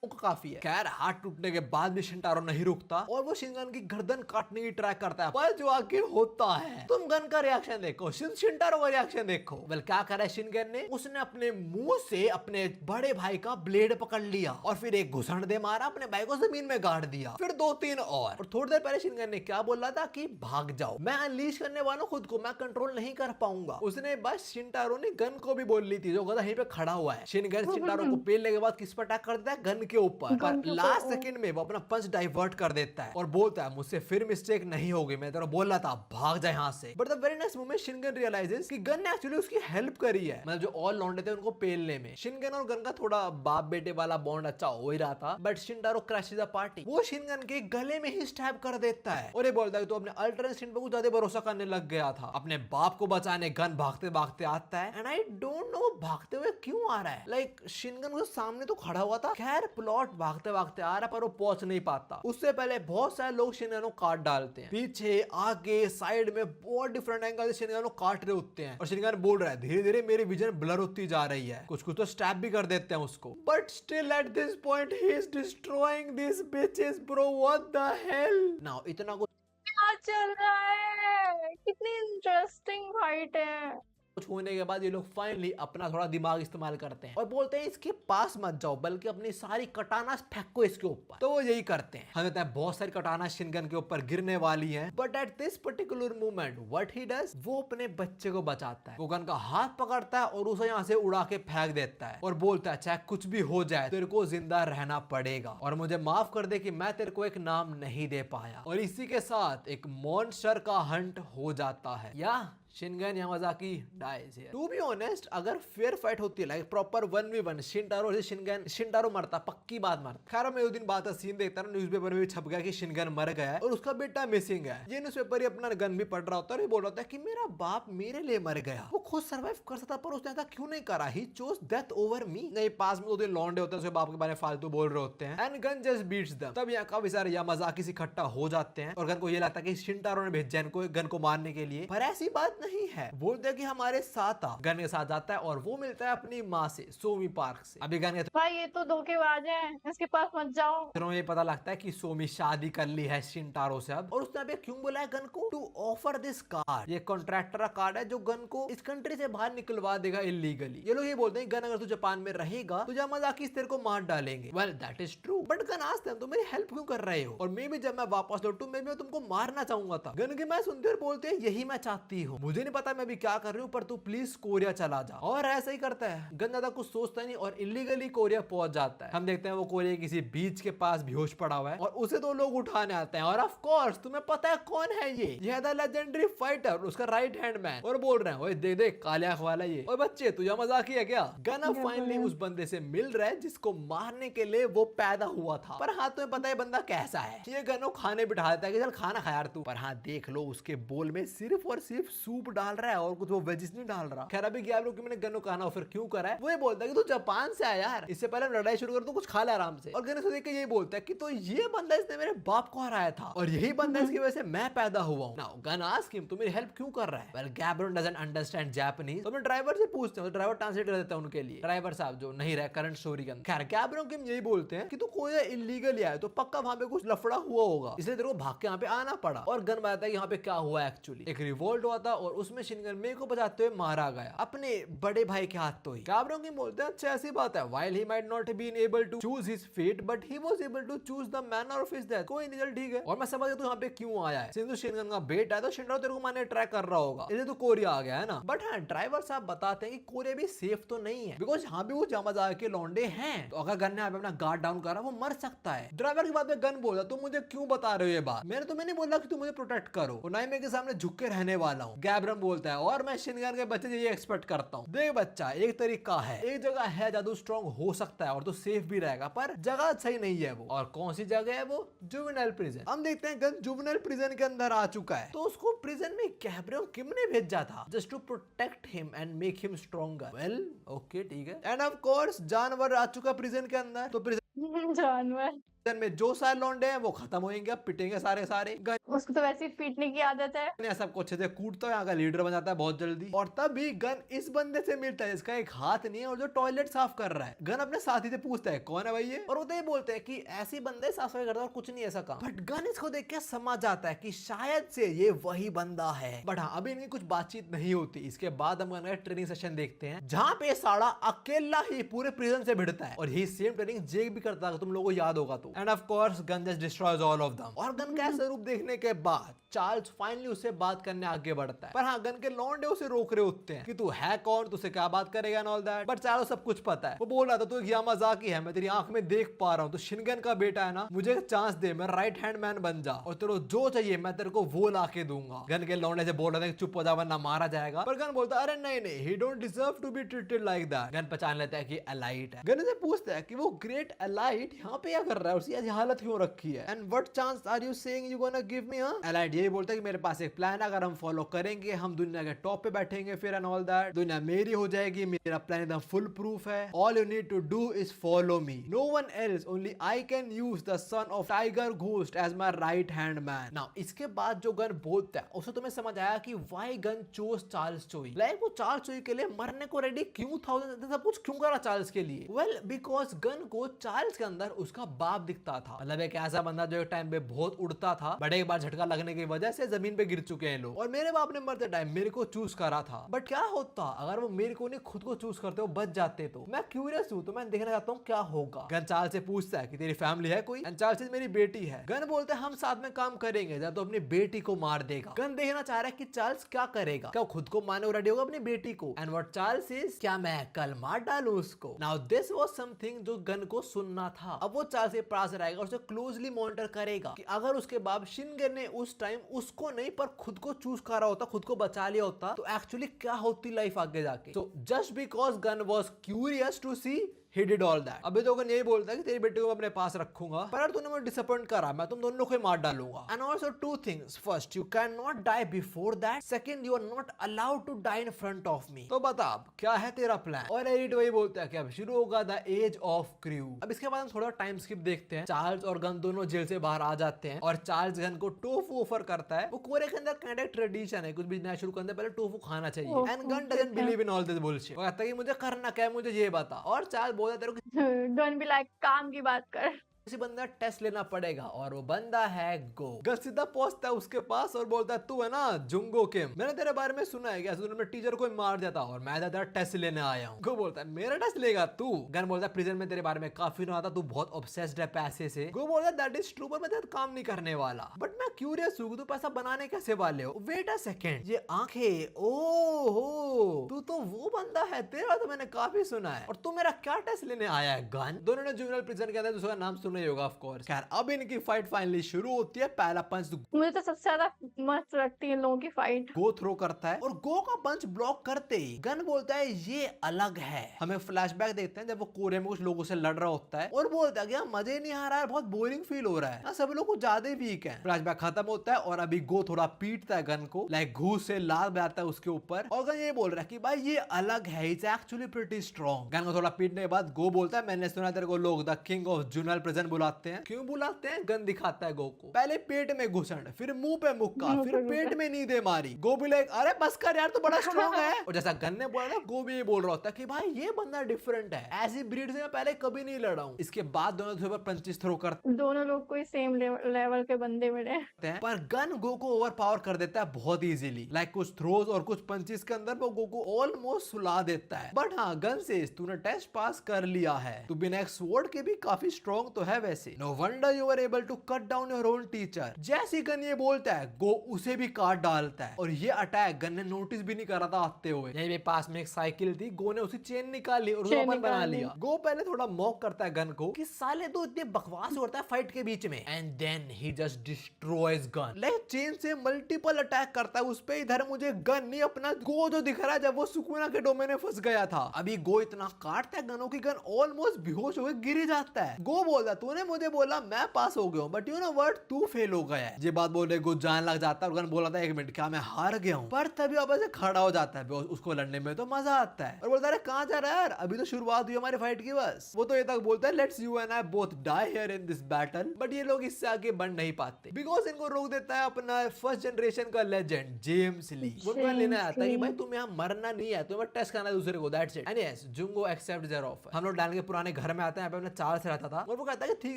काफी है। खैर हाथ टूटने के बाद भी शिनटारो नहीं रुकता और वो शिनगन की गर्दन काटने की ट्राई करता है, पर जो आखिर होता है, तुम गन का रिएक्शन देखो, शिनटारो का रिएक्शन देखो। वेल क्या करा है शिनगन ने, उसने अपने मुंह से अपने बड़े भाई का ब्लेड पकड़ लिया और फिर एक घुसड़ दे मारा, अपने भाई को जमीन में गाड़ दिया, फिर 2-3 और थोड़ी देर पहले शिनगन ने क्या बोला था कि भाग जाओ, मैं अनलीश करने वाला खुद को, मैं कंट्रोल नहीं कर पाऊंगा। उसने बस शिनटारो ने गन को भी बोल ली थी जो गधा यहीं पे खड़ा हुआ है। शिनगन शिनटारो को पेलने के बाद किस पर अटैक कर देता है, गन के ऊपर, पर लास्ट सेकंड में वो अपना पंच डाइवर्ट कर देता है और बोलता है मुझसे फिर मिस्टेक नहीं होगी, मैं तेरा बोला था भाग जा यहाँ से। But the very next moment Shingen realises कि गन ने एक्चुअली उसकी हेल्प करी है, मतलब जो और लौंडे थे उनको पेलने में। शिनगन और गन का थोड़ा बाप बेटे वाला बॉन्ड अच्छा हो ही रहा था, बट शिनटारो क्रैशेस द पार्टी, वो शिनगन के गले में ही स्टैब कर देता है और ये बोलता है तो अपने अल्टरनेट इंस्टिंक्ट पे कुछ ज्यादा भरोसा करने लग गया था। अपने बाप को बचाने गन भागते भागते आता है, एंड आई डोंट नो भागते हुए क्यों आ रहा है, लाइक शिनगन के सामने तो खड़ा हुआ था। खैर प्लॉट भागते भागते आ रहा है पर वो पहुंच नहीं पाता। उससे पहले बहुत सारे लोग शिनगन को काट डालते हैं, पीछे आगे साइड में बहुत डिफरेंट एंगल से शिनगन को काट रहे होते हैं और शिनगन बोल रहा है धीरे धीरे मेरी विजन ब्लर होती जा रही है, कुछ कुछ तो स्टैप भी कर देते हैं उसको। But still at this point he is destroying this bitches bro, what the hell. Now इतना कुछ क्या चल रहा है, कितनी इंटरेस्टिंग फाइट है। कुछ होने के बाद ये लोग फाइनली अपना थोड़ा दिमाग इस्तेमाल करते हैं और बोलते हैं इसके पास मत जाओ बल्कि अपनी सारी कटाना फेंको इसके ऊपर। तो वो यही करते हैं। हमें बहुत सारी कटाना शिनगन के ऊपर गिरने वाली हैं, but at this particular moment what he does, वो अपने बच्चे को बचाता है। वो गन का हाथ पकड़ता है और उसे यहाँ से उड़ा के फेंक देता है और बोलता है चाहे कुछ भी हो जाए तेरे को जिंदा रहना पड़ेगा और मुझे माफ कर दे कि मैं तेरे को एक नाम नहीं दे पाया। और इसी के साथ एक मॉन्स्टर का हंट हो जाता है या Shingen Yamazaki dies here. To be honest अगर फेयर फाइट होती है लाइक प्रॉपर 1v1 शिनटारो से शिनटारो मरता, पक्की बात मरता। खैर मैं उस दिन बात सीन देखता ना, न्यूज़पेपर में भी छप गया कि शिनगन मर गया है और उसका बेटा मिसिंग है। ये न्यूज़पेपर ही अपना गन भी पढ़ रहा होता है और बोल रहा होता है कि मेरा बाप मेरे लिए मर गया, वो खुद सर्वाइव कर सकता पर उसने ऐसा क्यों नहीं करा, he chose death over me. नहीं पास में 2 दिन लौंडे होते हैं उसके बाप के बारे में फालतू बोल रहे होते हैं and Gun just beats them. तब यहाँ काफी सारे यामाजाकी से इकट्ठा हो जाते हैं और गन को ये लगता है कि शिनटारो ने भेजा इनको गन को मारने के लिए, पर ऐसी बात नहीं है। बोलते कि हमारे साथ आ। गन के साथ जाता है और वो मिलता है अपनी माँ से सोमी पार्क से। अभी गन भाई ये तो धोखेबाज है, इसके पास मत जाओ। तो ये पता लगता है कि सोमी शादी कर ली है शिनटारो से अब, और उसने अभी क्यों बोला है गन को टू ऑफर दिस कार्ड। ये कॉन्ट्रैक्टर का कार्ड है जो गन को इस कंट्री से बाहर निकलवा देगा इलीगली। ये लोग ये बोलते हैं गन अगर तू जापान में रहेगा तो यामाजाकी तेरे को मार डालेंगे। Well that is true, but gun asked them तुम मेरी हेल्प क्यों कर रहे हो और मे भी जब मैं वापस लौटूं मैं तुमको मारना चाहूंगा था। गन के मैं सुनते और बोलते हैं यही मैं चाहती हूँ, मुझे नहीं पता मैं भी क्या कर रही हूँ पर तू प्लीज कोरिया चला जा। और ऐसा ही करता है, गन ज्यादा कुछ सोचता नहीं और इलीगली कोरिया पहुंच जाता है। हम देखते हैं वो कोरिया किसी बीच के पास बेहोश पड़ा हुआ है और उसे 2 लोग उठाने आते हैं और ऑफ कोर्स तुम्हें पता है कौन है ये है द लेजेंडरी फाइटर, उसका राइट हैंड मैन। और बोल रहे हैं ओए दे दे काले आंख वाला ये, और बच्चे तुझे मजाक ही है क्या। गन अब फाइनली उस बंदे से मिल रहा है जिसको मारने के लिए वो पैदा हुआ था। पर हाँ तुम्हें पता है बंदा कैसा है, ये गन को खाने बिठा देता है कि चल खाना खा यार तू। पर हाँ देख लो उसके बोल में सिर्फ और सिर्फ सूप डाल रहा है और कुछ वो वेजिस नहीं डाल रहा। खैर अभी क्या लोग मैंने गन को खाना फिर क्यों करा है, वो ये बोलता है कि तू जापान से आया यार, इससे पहले लड़ाई शुरू कर तो कुछ खा ले आराम से। और गन देख के यही बोलता है कि तो ये बंदा इसने मेरे बाप को हराया था और यही बंदा इसकी वजह से मैं पैदा हुआ हूं। नाउ गन आस्क हिम तू मेरी हेल्प क्यों कर रहा है। वेल गैब्रन डजंट अंडरस्टैंड जापानीज, तो मैं ड्राइवर से पूछते हूं, ड्राइवर ट्रांसलेट कर देता है उनके लिए, ड्राइवर साहब जो नहीं रहे करंट स्टोरी के अंदर। खैर गैब्रन किम यही बोलते हैं कि तू कोई इलीगली आया तो पक्का वहां पे कुछ लफड़ा हुआ होगा इसलिए तेरे को भाग के यहाँ पे आना पड़ा। और गन बताता है यहाँ पे क्या हुआ एक्चुअली, एक रिवोल्ट हुआ था और उसमें शिनगन मे को बचाते हुए मारा गया अपने बड़े भाई के हाथ तो ही। गैब्रन किम बोलते हैं अच्छा ऐसी बात है, while he might not have been able to choose his fate but he was able to choose the manner of his death। कोई नहीं चल ठीक है। और मैं समझ गया तू यहाँ पे क्यों आया है, सिंधु शिनगन का बेटा है तो शिनटारो तेरे को मारने ट्राई कर रहा होगा इसलिए तू कोरिया आ गया है ना। बट हाँ ड्राइवर साहब बताते हैं कि कोरिया भी सेफ तो नहीं है बिकॉज यहाँ भी वो यामाजाकी के लौंडे हैं, तो अगर गन ने अपना गार्ड डाउन करा वो मर सकता है। ड्राइवर की बात में गन बोला तुम मुझे क्यों बता रहे हो ये बात, मैंने तुम्हें नहीं बोला कि तुम मुझे प्रोटेक्ट करो और ना ही मैं के सामने झुक के रहने वाला हूँ। गैब्रन बोलता है और मैं शिनगन के बच्चे से ये एक्सपेक्ट करता हूँ, देख बच्चा एक तरीका है, एक जगह है जादू स्ट्रॉन्ग हो सकता है और तो सेफ भी रहेगा पर जगह सही नहीं है वो। और कौन सी जगह है वो, जुवेनाइल प्रिजन। हम देखते हैं गन जुवेनाइल प्रिजन के अंदर आ चुका है तो उसको प्रिजन में गैब्रन किम ने भेजा था just to protect him and make him stronger. Well okay ठीक है। एंड ऑफ कोर्स जानवर आ चुका प्रिजन के अंदर, तो प्रिजन जानवर में जो सारे लौंडे हैं वो खत्म होंगे, अब पिटेंगे सारे सारे। उसको तो वैसे ही पीटने की आदत है, सबको अच्छे से कूटता है, यहाँ का लीडर बन जाता है बहुत जल्दी। और तभी गन इस बंदे से मिलता है इसका एक हाथ नहीं है और जो टॉयलेट साफ कर रहा है। गन अपने साथी से पूछता है कौन है भाई ये, और वो तो ये बोलते हैं कि ऐसी बंदे साफ सफाई करता है और कुछ नहीं ऐसा काम। बट गन इसको देख के समझ जाता है कि शायद से ये वही बंदा है। बट हाँ अभी इनकी कुछ बातचीत नहीं होती। इसके बाद हम गन का ट्रेनिंग सेशन देखते हैं जहाँ पे साड़ा अकेला ही पूरे प्रिजन से भिड़ता है और ही सेम ट्रेनिंग जेक भी करता है, तुम लोगों को याद होगा तो। And of course gun just destroys all of them. और गन का स्वरूप देखने के बाद चार्ल्स फाइनली उससे बात करने आगे बढ़ता है, पर हाँ गन के लौंडे उसे रोक रहे होते हैं कि तू है कौन, तुझसे क्या बात करेगा and all that. But Charles सब कुछ पता है। वो बोल रहा था तू यामाजाकी है, मैं तेरी आंख में देख पा रहा हूँ, तो शिनगन का बेटा है ना, मुझे चांस दे, मैं राइट हैंड मैन बन जा और तेरे जो चाहिए मैं तेरे को वो ला के दूंगा। गन के लौंडे से बोल रहे थे चुप हो जा वरना मारा जाएगा, पर गन बोलता अरे नहीं नहीं, he don't deserve to be treated like that. Gun पहचान लेता है कि एलाइट है। गन से पूछता है कि वो ग्रेट एलाइट यहाँ पे क्या कर रहा है उसकी ऐसी हालत क्यों रखी है? And what chance are you saying you gonna give me? Elite यही बोलता है कि मेरे पास एक प्लान है, अगर हम फॉलो करेंगे हम दुनिया के टॉप पे बैठेंगे फिर एंड ऑल दैट, दुनिया मेरी हो जाएगी, मेरा प्लान एकदम फुल प्रूफ है, all you need to do is follow me, no one else, only I can use the son of tiger ghost as my right hand man. Now इसके बाद जो गन बोलता है उससे तुम्हें समझ आया कि why Gun chose Charles Choi, like वो चार्ल्स चोई के लिए मरने को रेडी क्यों था, सब कुछ क्यों करा चार्ल्स के लिए? वेल बिकॉज गन को चार्ल्स के अंदर उसका बाप दिखता था, मतलब एक ऐसा बंदा जो एक टाइम पे बहुत उड़ता था, बड़े एक बार झटका लगने की वजह से जमीन पे गिर चुके हैं लोग, और मेरे बाप ने मरते टाइम मेरे को चूज करा था। बट क्या होता अगर वो मेरे को नहीं खुद को चूज करते, वो बच जाते? तो मैं क्यूरियस हूँ, तो मैं देखना चाहता हूँ क्या होगा। गन चार्ल्स से पूछता है कि तेरी फैमिली है कोई? एंड चार्ल्स मेरी बेटी है। गन बोलते हैं हम साथ में काम करेंगे जब तो अपनी बेटी को मार देगा। गन देखना चाह रहा है कि चार्ल्स क्या करेगा, क्या खुद को मारने रेडी होगा अपनी बेटी को? एंड व्हाट चार्ल्स इज, क्या मैं कल मार डालूं उसको? नाउ दिस वाज समथिंग जो गन को सुनना था। अब वो चार्ल्स के पास रहेगा और उसे क्लोजली मॉनिटर करेगा कि अगर उसके बाप शिनगन ने उस टाइम उसको नहीं पर खुद को चूज करा होता, खुद को बचा लिया होता, तो एक्चुअली क्या होती लाइफ आगे जाके। So just because Gun was curious to see he did all that। अभी तो गन यही बोलता है कि तेरी बेटी को मैं अपने पास रखूंगा, पर अगर तूने मुझे डिसअपॉइंट करा मैं तुम दोनों को ही मार डालूंगा। And also two things, first you can not die before that, second you are not allowed to die in front of me. तो बता अब क्या है तेरा प्लान? और एडिट वही बोलता है कि अब शुरू होगा द एज ऑफ क्रू। अब इसके बाद हम थोड़ा टाइम स्किप देखते हैं। चार्ल्स और गन दोनों जेल से बाहर आ जाते हैं और चार्ल्स गन को टोफू ऑफर करता है। वो कोरिया के अंदर काइंड ऑफ ट्रेडिशन है, कुछ बिजनेस शुरू करने पहले टोफू खाना चाहिए। And gun doesn't believe in all this bullshit. वो कहता है कि मुझे करना क्या है, मुझे ये बता। और चार्ल्स बोलता है तेरे को डोंट बी लाइक काम की बात कर। किसी बंदा टेस्ट लेना पड़ेगा, और वो बंदा है गो। गन सीधा पहुंचता है उसके पास और बोलता है तू है ना जुंगो किम, मैंने तेरे बारे में सुना है कि तूने टीचर को मार दिया था और मैं तेरा टेस्ट लेने आया हूँ। गो बोलता है मेरा टेस्ट लेगा तू? गन बोलता है प्रिजन में तेरे बारे में काफी सुना था, तू बहुत ऑब्सेस्ड है पैसे से। गो बोलता है दैट इज ट्रू, पर मैं तेरा काम नहीं करने वाला। बट मैं क्यूरियस हूँ तू पैसा बनाने कैसे वाले हो? वेट अ सेकंड, ये आंखें, ओहो तू तो वो बंदा है, तेरा तो मैंने काफी सुना है, और तू मेरा क्या टेस्ट लेने आया है? गन दोनों ने जुवेनाइल प्रिजन के अंदर दूसरा नाम सुना ही होगा ऑफ कोर्स। खैर अब इनकी फाइट फाइनली शुरू होती है। पहला पंच मुझे तो सबसे ज्यादा मस्त लगती है इन लोगों की फाइट। गो थ्रो करता है और गो का पंच ब्लॉक करते ही गन बोलता है ये अलग है। हमें फ्लैशबैक देखते हैं जब वो कोरिया में कुछ लोगों से लड़ रहा होता है और बोलता है कि मजे नहीं आ रहा है, बहुत बोरिंग फील हो रहा है, सब लोग कुछ ज्यादा वीक है। फ्लैशबैक खत्म होता है और अभी गो थोड़ा पीटता है गन को, लाइक घूस से लाल बजाता है उसके ऊपर, और गन ये बोल रहा है कि भाई ये अलग है, it's actually pretty strong. Gun को थोड़ा पीटने के बाद गो बोलता है मैंने सुना तेरे को लोग the king of juvenile prison बुलाते हैं। क्यों बुलाते हैं? गन दिखाता है गो को, पहले पेट में घुसन, फिर मुंह पे मुक्का, फिर पेट में नींदे मारी। गो भी लाइक अरे बस कर यार तू बड़ा स्ट्रॉन्ग है। और जैसा गन ने बोला था गो भी ये बोल रहा होता है कि भाई ये बंदा डिफरेंट है, ऐसी ब्रीड से मैं पहले कभी नहीं लड़ा हूं। इसके बाद दोनों दूसरे पर पंचेस थ्रो करते, दोनों लोग कोई सेम लेवल के बंदे मिले हैं, पर गन गो को ओवर पावर कर देता है बहुत इजीली, लाइक कुछ थ्रोज और कुछ पंचेस के अंदर वो गो को ऑलमोस्ट सुला देता है। बट हाँ गन से तूने टेस्ट पास कर लिया है, तू बिना एक स्वॉर्ड के भी काफी स्ट्रॉन्ग तो है वैसे, no wonder you are able to cut down your own teacher. जैसी गन ये बोलता है गो उसे भी काट डालता है, और ये अटैक गन ने नोटिस भी नहीं करा था आते हुए। यही पे पास में एक साइकिल थी, गो ने उसी चेन निकाली और उसको अपन बना लिया। गो पहले थोड़ा मॉक करता है गन को कि साले तो इतने बकवास होता है फाइट के बीच में, and then he just destroys Gun, like chain से मल्टीपल अटैक करता है उस पे। इधर मुझे गन नहीं अपना गो जो दिख रहा है जब वो सुकुना के डोमेन में फंस गया था। अभी गो इतना काटता है गनों की, गन ऑलमोस्ट बेहोश होकर गिर जाता है। गो बोलता तूने मुझे बोला मैं पास हो गया हूं, बट यू नो व्हाट तू फेल हो गया है। ये बात बोल रहे गो जान लग जाता है और गन बोला था एक मिनट क्या मैं हार गया हूं, पर तभी वापस से खड़ा हो जाता है। उसको लड़ने में तो मजा आता है और बोलता है कहां जा रहा है यार, अभी तो शुरुआत हुई हमारी फाइट की बस। वो तो ये तक बोलता है let's you and I both die here in this battle, but ये लोग इससे आगे बढ़ नहीं पाते बिकॉज इनको रोक देता है अपना फर्स्ट जनरेशन का लेजेंड जेम्स ली। वो लेने आता है कि भाई तुम यहाँ मरना नहीं है, तुम्हें टेस्ट करना है दूसरे को, that's it. And yes Jungo accept their offer. हम लोग डाल के पुराने घर में आते हैं, यहाँ पे चार्ल्स रहता था और वो कहता है कि ठीक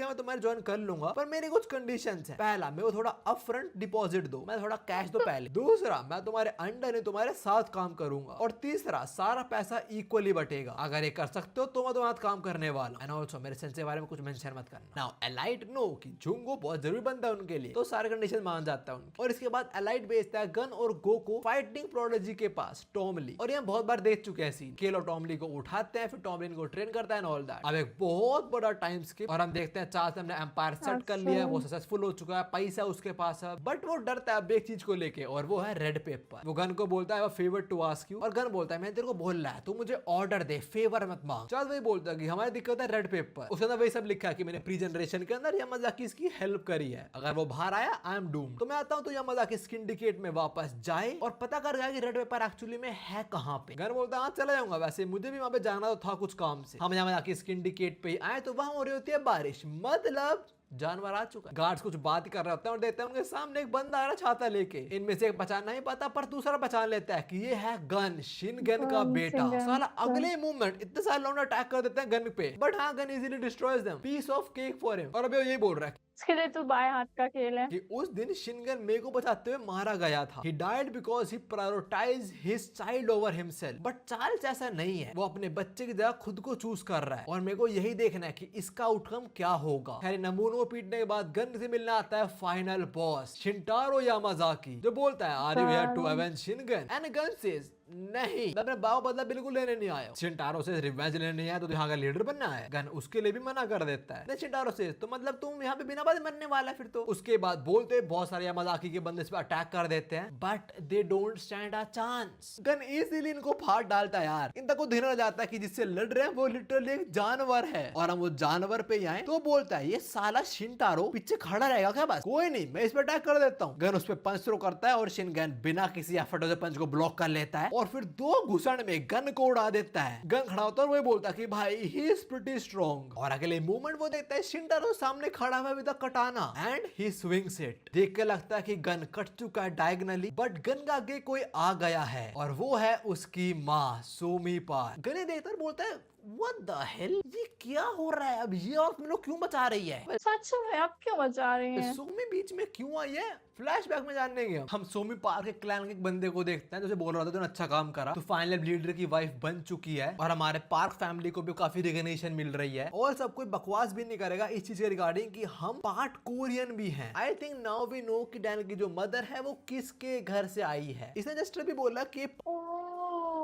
है मैं तुम्हारे ज्वाइन कर लूंगा, पर मेरी कुछ कंडीशंस हैं। पहला मेरे को थोड़ा अपफ्रंट डिपॉजिट दो, मैं थोड़ा कैश दो पहले। दूसरा मैं तुम्हारे अंडर नहीं तुम्हारे साथ काम करूंगा, और तीसरा सारा पैसा इक्वली बटेगा। अगर ये कर सकते हो तो मैं तुम्हारे साथ काम करने वाला हूं। एंड आल्सो मेरे सेंस के बारे में कुछ मेंशन मत करना। नाउ एलाइट नो कि जुंगो बहुत जरूरी बनता है उनके लिए, तो सारे कंडीशन मान जाता है उनके। और इसके बाद एलाइट भेजता है गन और गो को फाइटिंग प्रोडिजी के पास टॉम ली, और ये बहुत बार देख चुके हैं सीन। केलो टॉम ली को उठाते हैं, फिर टॉम ली को ट्रेन करता है एंड ऑल दैट। अब एक बहुत बड़ा टाइम स्किप और हम देखते हैं चार्ल्स ने अपना एम्पायर सेट कर लिया है, वो सक्सेसफुल हो चुका है, पैसा उसके पास है, बट वो डरता है अब एक चीज को लेके, और वो है रेड पेपर। वो गन को बोलता है फेवर टू आस्क यू, और गन बोलता है मैं तेरे को बोल रहा है तू मुझे ऑर्डर दे, फेवर मत मांग। चार्ल्स वही बोलता है कि हमारी दिक्कत है रेड पेपर। उसके अंदर वही सब लिखा है कि मैंने प्री जनरेशन के अंदर यामाजाकी इसकी हेल्प करी है, अगर वो बाहर आया आई एम डूम। तो मैं आता हूँ तो यामाजाकी सिंडिकेट में वापस जाए और पता कर जाए कि रेड पेपर एक्चुअली में है कहाँ पे। गन बोलता है हाँ चला जाऊंगा, वैसे मुझे भी वहां पे जाना तो था कुछ काम से। हम यामाजाकी सिंडिकेट पे आए तो वहां हो रही होती है बारिश, मतलब जानवर आ चुका है। गार्ड्स कुछ बात कर रहे होते हैं और देखते हैं उनके सामने एक बंदा आ रहा छाता लेके। इनमें से एक पहचान नहीं पाता पर दूसरा पहचान लेता है कि ये है गन, शिनगन का बेटा। साला अगले मूवमेंट इतने सारे लोग अटैक कर देते हैं गन पे, बट हाँ Gun easily destroys them, piece of cake for him. और अभी वो यही बोल रहा है इसके लिए तो बाएं हाथ का खेल है कि उस दिन शिनगन मे को बचाते हुए मारा गया था। He died because he prioritized his child over himself. But Charles ऐसा नहीं है, वो अपने बच्चे की जगह खुद को चूज कर रहा है और मेरे को यही देखना है कि इसका आउटकम क्या होगा। खैर नमूनों को पीटने के बाद गन से मिलना आता है फाइनल बॉस शिंटारो यामाजाकी, जो बोलता है are you here to avenge Shingen, and Gun says नहीं, मैं अपने बाप बदला बिल्कुल लेने नहीं आया। शिंटारो से रिवेंज लेने नहीं आया तो यहाँ का लीडर बनना है। गन उसके लिए भी मना कर देता है। शिंटारो से तो मतलब तुम यहाँ पे बिना बात मरने वाला है फिर तो। उसके बाद बोलते बहुत सारे यामाजाकी के बंदे इस पे अटैक कर देते हैं, but they don't stand a chance. Gun easily इनको फाड़ डालता है यार। इन तक को ध्यान जाता है कि जिससे लड़ रहे हैं वो लिटरली एक जानवर है, और हम वो जानवर पे आए तो बोलता है ये साला शिंटारो पीछे खड़ा रहेगा क्या, बस कोई नहीं मैं इस पे अटैक कर देता हूँ। गन उस पे पंच थ्रो करता है और शिनगन बिना किसी एफर्ट से पंच को ब्लॉक कर लेता है और फिर दो घुसड़ में गन को उड़ा देता है। गन खड़ा होता है और वही बोलता है कि भाई ही इज प्रीटी स्ट्रॉन्ग, और अगले मूवमेंट वो देखता है शिंटारो सामने खड़ा हुआ विद अ कटाना एंड ही स्विंग्स इट। देख के लगता है कि गन कट चुका है डायगनली, बट गन का आगे कोई आ गया है और वो है उसकी माँ सोमी पार। गन देखकर बोलता है What the hell? ये क्या हो रहा है अब, ये और लोग क्यों बचा रही है? सच में आप क्यों बचा रहे हैं? सोमी बीच में क्यों आई है? फ्लैशबैक में जानने गए हम सोमी पार के क्लैन के एक बंदे को देखते हैं जो बोल रहा था तूने अच्छा काम करा, तो फाइनल लीडर की वाइफ बन चुकी है और हमारे पार्क फैमिली को भी काफी रिकॉग्निशन मिल रही है, और सब कोई बकवास भी नहीं करेगा इस चीज के रिगार्डिंग कि हम पार्ट कोरियन भी हैं। I think now we know कि डैन की जो मदर है वो किसके घर से आई है। इसने जस्ट अभी बोला कि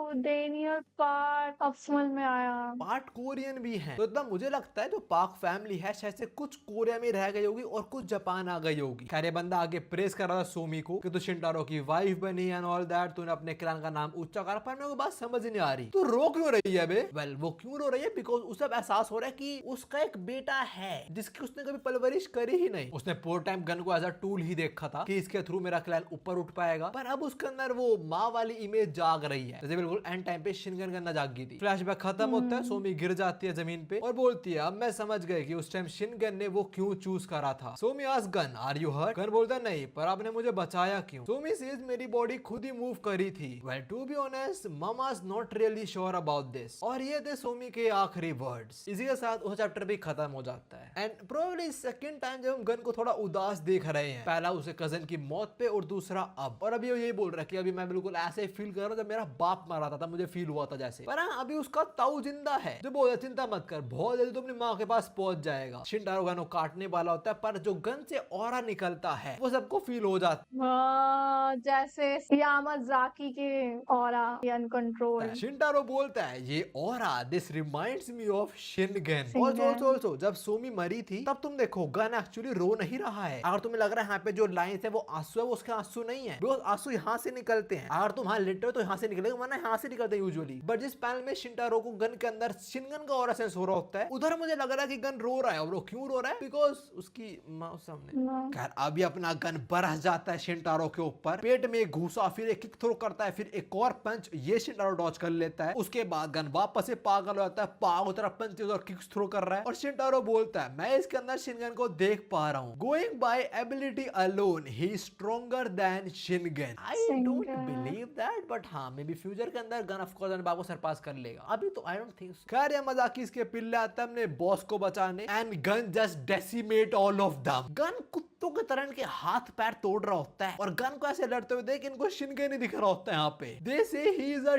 डेनियल पार्ट, अब समझ में आया, पार्ट कोरियन भी है। तो इतना मुझे लगता है जो पार्क फैमिली है शायद से कुछ कोरिया में रह गई होगी और कुछ जापान आ गई होगी। खैर ये बंदा आगे प्रेस कर रहा था सोमी को कि तू शिंटारो की वाइफ बनी एंड ऑल दैट, तूने अपने क्लैन का नाम ऊंचा करा, पर मेरे को बात समझ नहीं आ रही तो रो क्यों रही है बे? वेल वो क्यों रो रही है बिकॉज उसे एहसास हो रहा है कि उसका एक बेटा है जिसकी उसने कभी परवरिश करी ही नहीं। उसने पूरे टाइम गन को एज अ टूल ही देखा था कि इसके थ्रू मेरा क्लैन ऊपर उठ पाएगा, पर अब उसके अंदर वो माँ वाली इमेज जाग रही है, जैसे बिल्कुल एंड टाइम पे शिनगन करना जाग गई थी। फ्लैशबैक खत्म होता है, सोमी गिर जाती है जमीन पे और बोलती है अब मैं समझ गई कि उस टाइम शिनगन ने वो क्यों चूज करा था। Somi asks Gun are you hurt? Gun बोलता नहीं, पर आपने मुझे बचाया क्यों? सोमी सेज मेरी बॉडी खुद ही मूव करी थी। Well to be honest mama's not really sure about this। और ये थे सोमी के आखिरी वर्ड्स। इसी के साथ वो चैप्टर भी खत्म हो जाता है एंड प्रोबेबली सेकंड टाइम जब हम गन को थोड़ा उदास देख रहे हैं, पहला उसे कजन की मौत पे और दूसरा अब, और अभी वो यही बोल रहा है कि अभी मैं बिल्कुल ऐसे फील कर रहा हूँ जब मेरा बाप मरा था मुझे फील हुआ था जैसे, पर हाँ अभी उसका ताऊ जिंदा है जो बोल चिंता मत कर बहुत जल्दी तो अपनी माँ के पास पहुंच जाएगा। शिंटारो गन को काटने वाला होता है पर जो गन से ऑरा निकलता है वो सबको फील हो जाता है, जैसे यामाजाकी के ऑरा अनकंट्रोल। शिंटारो बोलता है ये aura this reminds me of Shingen. Also जब सोमी मरी थी तब तुम देखो गन एक्चुअली रो नहीं रहा है। अगर तुम्हें लग रहा है यहाँ पे जो लाइंस है वो आंसू है, वो उसके आंसू नहीं है, वो आंसू यहाँ से निकलते हैं। अगर तुम हाँ लिटो तो यहाँ से निकलेगा, वरना यहाँ से निकलते हैं यूजुअली। बट जिस पैनल में शिंटारो को गन के अंदर शिनगन का ऑरा सेंस हो रहा होता है, उधर मुझे लग रहा है कि गन रो रहा है। और वो क्यों रो रहा है? बिकॉज उसकी माँ सामने। खैर अभी अपना गन बरस जाता है शिंटारो के ऊपर, पेट में घुसा, फिर एक किक थ्रो करता है, फिर एक और पंच, ये शिंटारो डॉज कर लेता है। उसके बाद गन वापस से पागल हो जाता है, पागल तरफ पंच और किक्स थ्रो कर रहा है और शिंटारो बोलता है मैं इसके अंदर शिनगन को देख पा रहा हूँ। Going by ability alone he is stronger than Shingen. I don't believe that, but हाँ मे बी फ्यूचर के अंदर गन ऑफ कोर्स बाबू सरपास कर लेगा, अभी तो आई डोंट थिंक। खैर ये मजाकी इसके पिल्ले आता है अपने बॉस को बचाने and Gun just decimate all of them. Gun कुत्तों की तरह इनके हाथ पैर तोड़ रहा होता है और गन को ऐसे लड़ते हुए देख इनको शिनके नहीं दिख रहा होता है यहाँ पे। They say he is a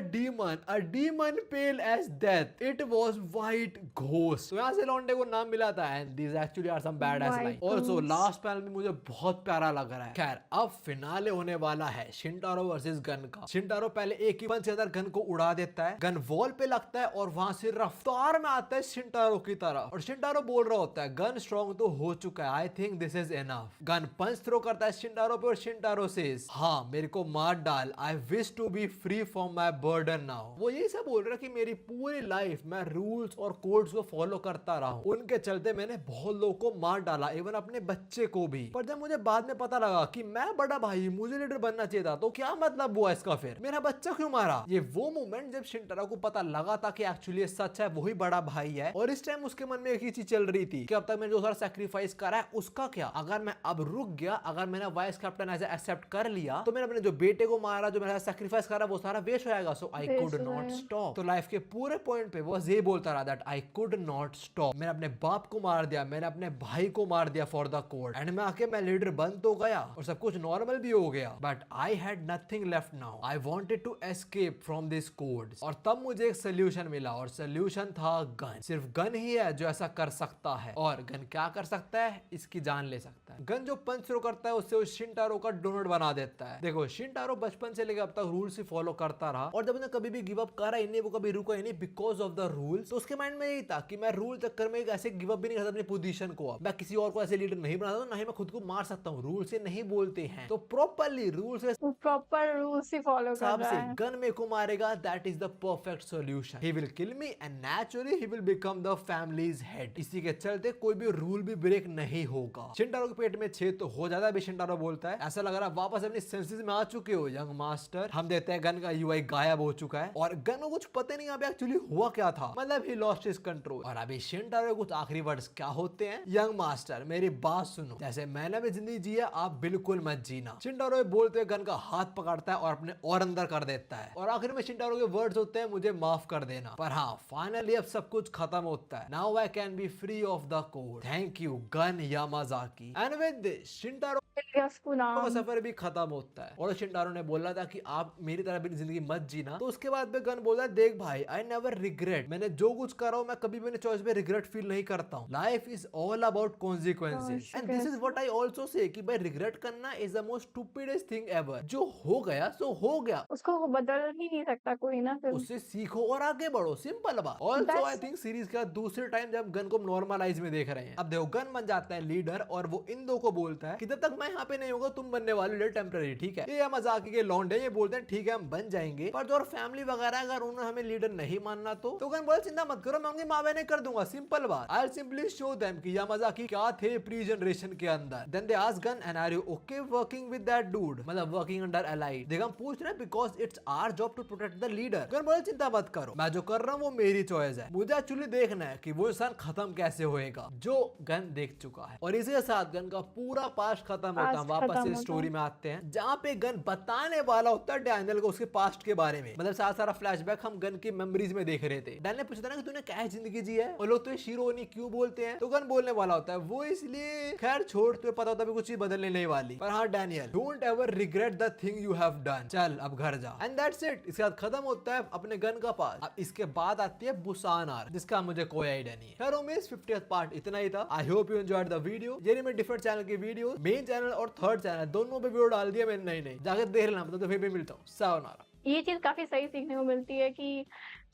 demon pale as death, it was white ghost. तो यहाँ से लौंडे को नाम मिला था and these actually are some bad ass line. Also last panel भी मुझे बहुत प्यारा लग रहा है। खैर अब फिनाले होने वाला है शिनटारो वर्सेस गन का। शिनटारो पहले एक ही पंच के अंदर गन को उड़ा देता है, गन वॉल पे लगता है और वहां से रफ्तार में आता है शिनटारो की तरह और शिनटारो बोल रहा होता है गन स्ट्रॉन्ग तो हो चुका है, I think this is enough. Gun punch throw करता है शिनटारो पे और शिनटारो सेज हाँ मेरे को मार डाल, I wish to be free from my burden now. वो यही सब बोल रहा है कि मेरी पूरी लाइफ मैं रूल्स और कोड्स को फॉलो करता रहा हूँ, उनके चलते मैंने बहुत लोगों को मार डाला, इवन अपने बच्चे को भी। पर जब मुझे बाद में पता लगा कि मैं बड़ा भाई, मुझे लीडर बनना चाहिए था, तो क्या मतलब हुआ इसका, फिर मेरा बच्चा क्यों मारा। ये वो मोमेंट जब शिनटारो को पता लगा था कि एक्चुअली ये सच है, वही बड़ा भाई है। और इस टाइम उसके मन में एक ही चीज चल रही थी कि अब तक मैंने जो सारा सैक्रिफाइस करा है उसका क्या, अगर मैं अब रुक गया, अगर मैंने वाइस कैप्टन ऐसे एक्सेप्ट कर लिया तो मैंने अपने जो बेटे को मारा, जो मेरा सैक्रिफाइस करा वो सारा वेस्ट हो जाएगा। सो आई कुड नॉट स्टॉप। तो लाइफ के पूरे पॉइंट पे वो ये बोलता रहा that I could not stop. मैंने अपने बाप को मार दिया, मैंने अपने भाई को मार दिया फॉर द कोड एंड मैं आके मैं लीडर बन तो गया और सब कुछ नॉर्मल भी हो गया, but I had nothing left now, I wanted to escape from this code. और तब मुझे एक सोल्यूशन मिला और सोल्यूशन था गन। सिर्फ गन ही है जो ऐसा कर सकता है। और गन क्या कर सकता है, इसकी जान ले सकता है। गन जो पंच थ्रो करता है उससे उस शिनटारो का डोनट बना देता है। देखो शिनटारो बचपन से लेकर अब तक रूल्स ही फॉलो करता रहा और जब उसने कभी भी गिव अप करा ही नहीं, वो कभी रुका ही नहीं बिकॉज ऑफ द रूल्स। तो उसके माइंड में यही था कि मैं रूल चक्कर में ऐसे गिव अप भी नहीं करता अपनी पोजीशन को, अब मैं किसी और को ऐसे लीडर नहीं बनाता, ना ही मैं खुद को मार सकता हूँ, रूल से नहीं बोलते हैं। तो प्रॉपरली रूल से प्रॉपर रूल्स ही फॉलो कर रहा है। गन मेरे को मारेगा, that is the perfect solution. He will kill me and naturally he will become the families head. इसी के चलते कोई भी रूल भी ब्रेक नहीं होगा। शिनटारो के पेट में छेद तो हो जाता है, शिनटारो बोलता है ऐसा लग रहा है वापस अपनी सेंसेस में आ चुके हो यंग मास्टर। हम देते हैं गन का यूआई गायब हो चुका है और गन को कुछ पता नहीं यहाँ पे एक्चुअली हुआ क्या था, मतलब ही लॉस्ट हिज कंट्रोल। और अभी शिनटारो के कुछ आखिरी वर्ड्स क्या होते हैं, यंग मास्टर मेरी बात सुनो, जैसे मैंने भी जिंदगी जी है आप बिल्कुल मत जीना। शिनटारो बोलते हुए गन का हाथ पकड़ता है और अपने और अंदर कर देता है और आखिर में शिनटारो के वर्ड्स होते हैं मुझे माफ कर देना। पर हाँ फाइनली अब सब कुछ खत्म होता है। Now I can be free of the code, thank you Gun Yamazaki. And with this Shintaro का सफर भी खत्म होता है। और शिनटारो ने बोला था कि आप मेरी तरह भी जिंदगी मत जीना। तो उसके बाद में गन बोला देख भाई आई नेवर रिग्रेट, मैंने जो कुछ करा हूं मैं कभी भी अपने चॉइस पे रिग्रेट फील नहीं करता हूं। Life is all about consequences and this is what I also say कि भाई रिग्रेट करना is the most stupidest thing ever. जो हो गया सो हो गया, उसको बदल ही नहीं सकता कोई ना, फिर उससे सीखो और आगे बढ़ो, सिंपल बात। ऑल्सो आई थिंक सीरीज का दूसरे टाइम जब गन को नॉर्मल आइज में देख रहे हैं, अब देखो गन बन जाता है लीडर और वो इन दो को बोलता है कि जब तक मैं यहाँ पे नहीं होगा तुम बनने वाले लीडर टेम्पररी, ठीक है। ये मजाकी के लौंडे ये बोलते हैं ठीक है हम बन जाएंगे, पर जो और फैमिली वगैरह अगर उन्होंने हमें लीडर नहीं मानना तो गन बोले चिंता मत करो मैं उनकी माँ बहने कर दूंगा, सिंपल बात। I will simply show them कि यामाजाकी क्या थे प्री जनरेशन के अंदर। Then they ask Gun and are you okay working with that dude, मतलब वर्किंग अंडर एलाइड। देखो हम पूछ रहे हैं because it's our job to protect the leader. Gun बोले चिंता मत करो मैं जो कर रहा हूँ वो मेरी चॉइस है, मुझे एक्चुअली देखना है कि वो इंसान खत्म कैसे होएगा जो गन देख चुका है। और इसी के साथ गन का पूरा पास्ट खत्म होता है। वापस से स्टोरी में आते हैं जहाँ पे गन बताने वाला होता है डैनियल को उसके पास्ट के बारे में, मतलब सारा फ्लैशबैक हम गन की मेमोरीज में देख रहे थे। डैनियल पूछता है कि तूने क्या जिंदगी जी है और लोग तो शीरो ओनी क्यों बोलते हैं, तो गन बोलने वाला होता है वो इसलिए, खैर छोड़ तुझे पता होता है कुछ चीज बदलने नहीं वाली, पर हाँ Daniel don't ever regret the thing you have done, चल अब घर जा। And that's it. इसके बाद खत्म होता है अपने गन का पार्ट। अब इसके बाद आती है बुसान आर्क जिसका मुझे कोई आइडिया नहीं है। खैर उमेश 50th पार्ट इतना ही था। I hope you enjoyed the video. ये मैं डिफरेंट चैनल की वीडियो, मेन चैनल और थर्ड चैनल दोनों पे वीडियो डाल दिया मैंने, नहीं जाकर देख लेना, मतलब तो फिर भी मिलता हूँ। सायोनारा। ये चीज काफी सही सीखने को मिलती है कि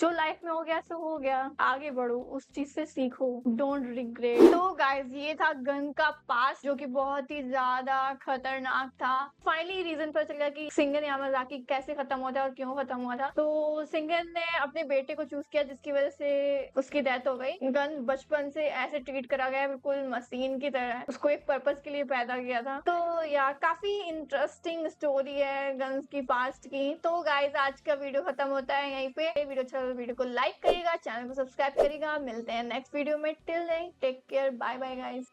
जो लाइफ में हो गया सो हो गया, आगे बढ़ो, उस चीज से सीखो, डोंट रिग्रेट। तो गाइस ये था गन का पास्ट जो कि बहुत ही ज्यादा खतरनाक था। फाइनली रीजन पता चल गया कि शिंगन यामाजाकी कैसे खत्म हुआ था और क्यों खत्म हुआ था। तो शिंगन ने अपने बेटे को चूज किया जिसकी वजह से उसकी डेथ हो गई। गन बचपन से ऐसे ट्रीट करा गया बिल्कुल मशीन की तरह, उसको एक पर्पस के लिए पैदा किया था। तो यार काफी इंटरेस्टिंग स्टोरी है गन्स की पास्ट की। तो गाइस आज का वीडियो खत्म होता है यहीं पे। वीडियो अच्छा वीडियो को लाइक करिएगा, चैनल को सब्सक्राइब करिएगा। मिलते हैं नेक्स्ट वीडियो में। Till then take care, bye bye guys.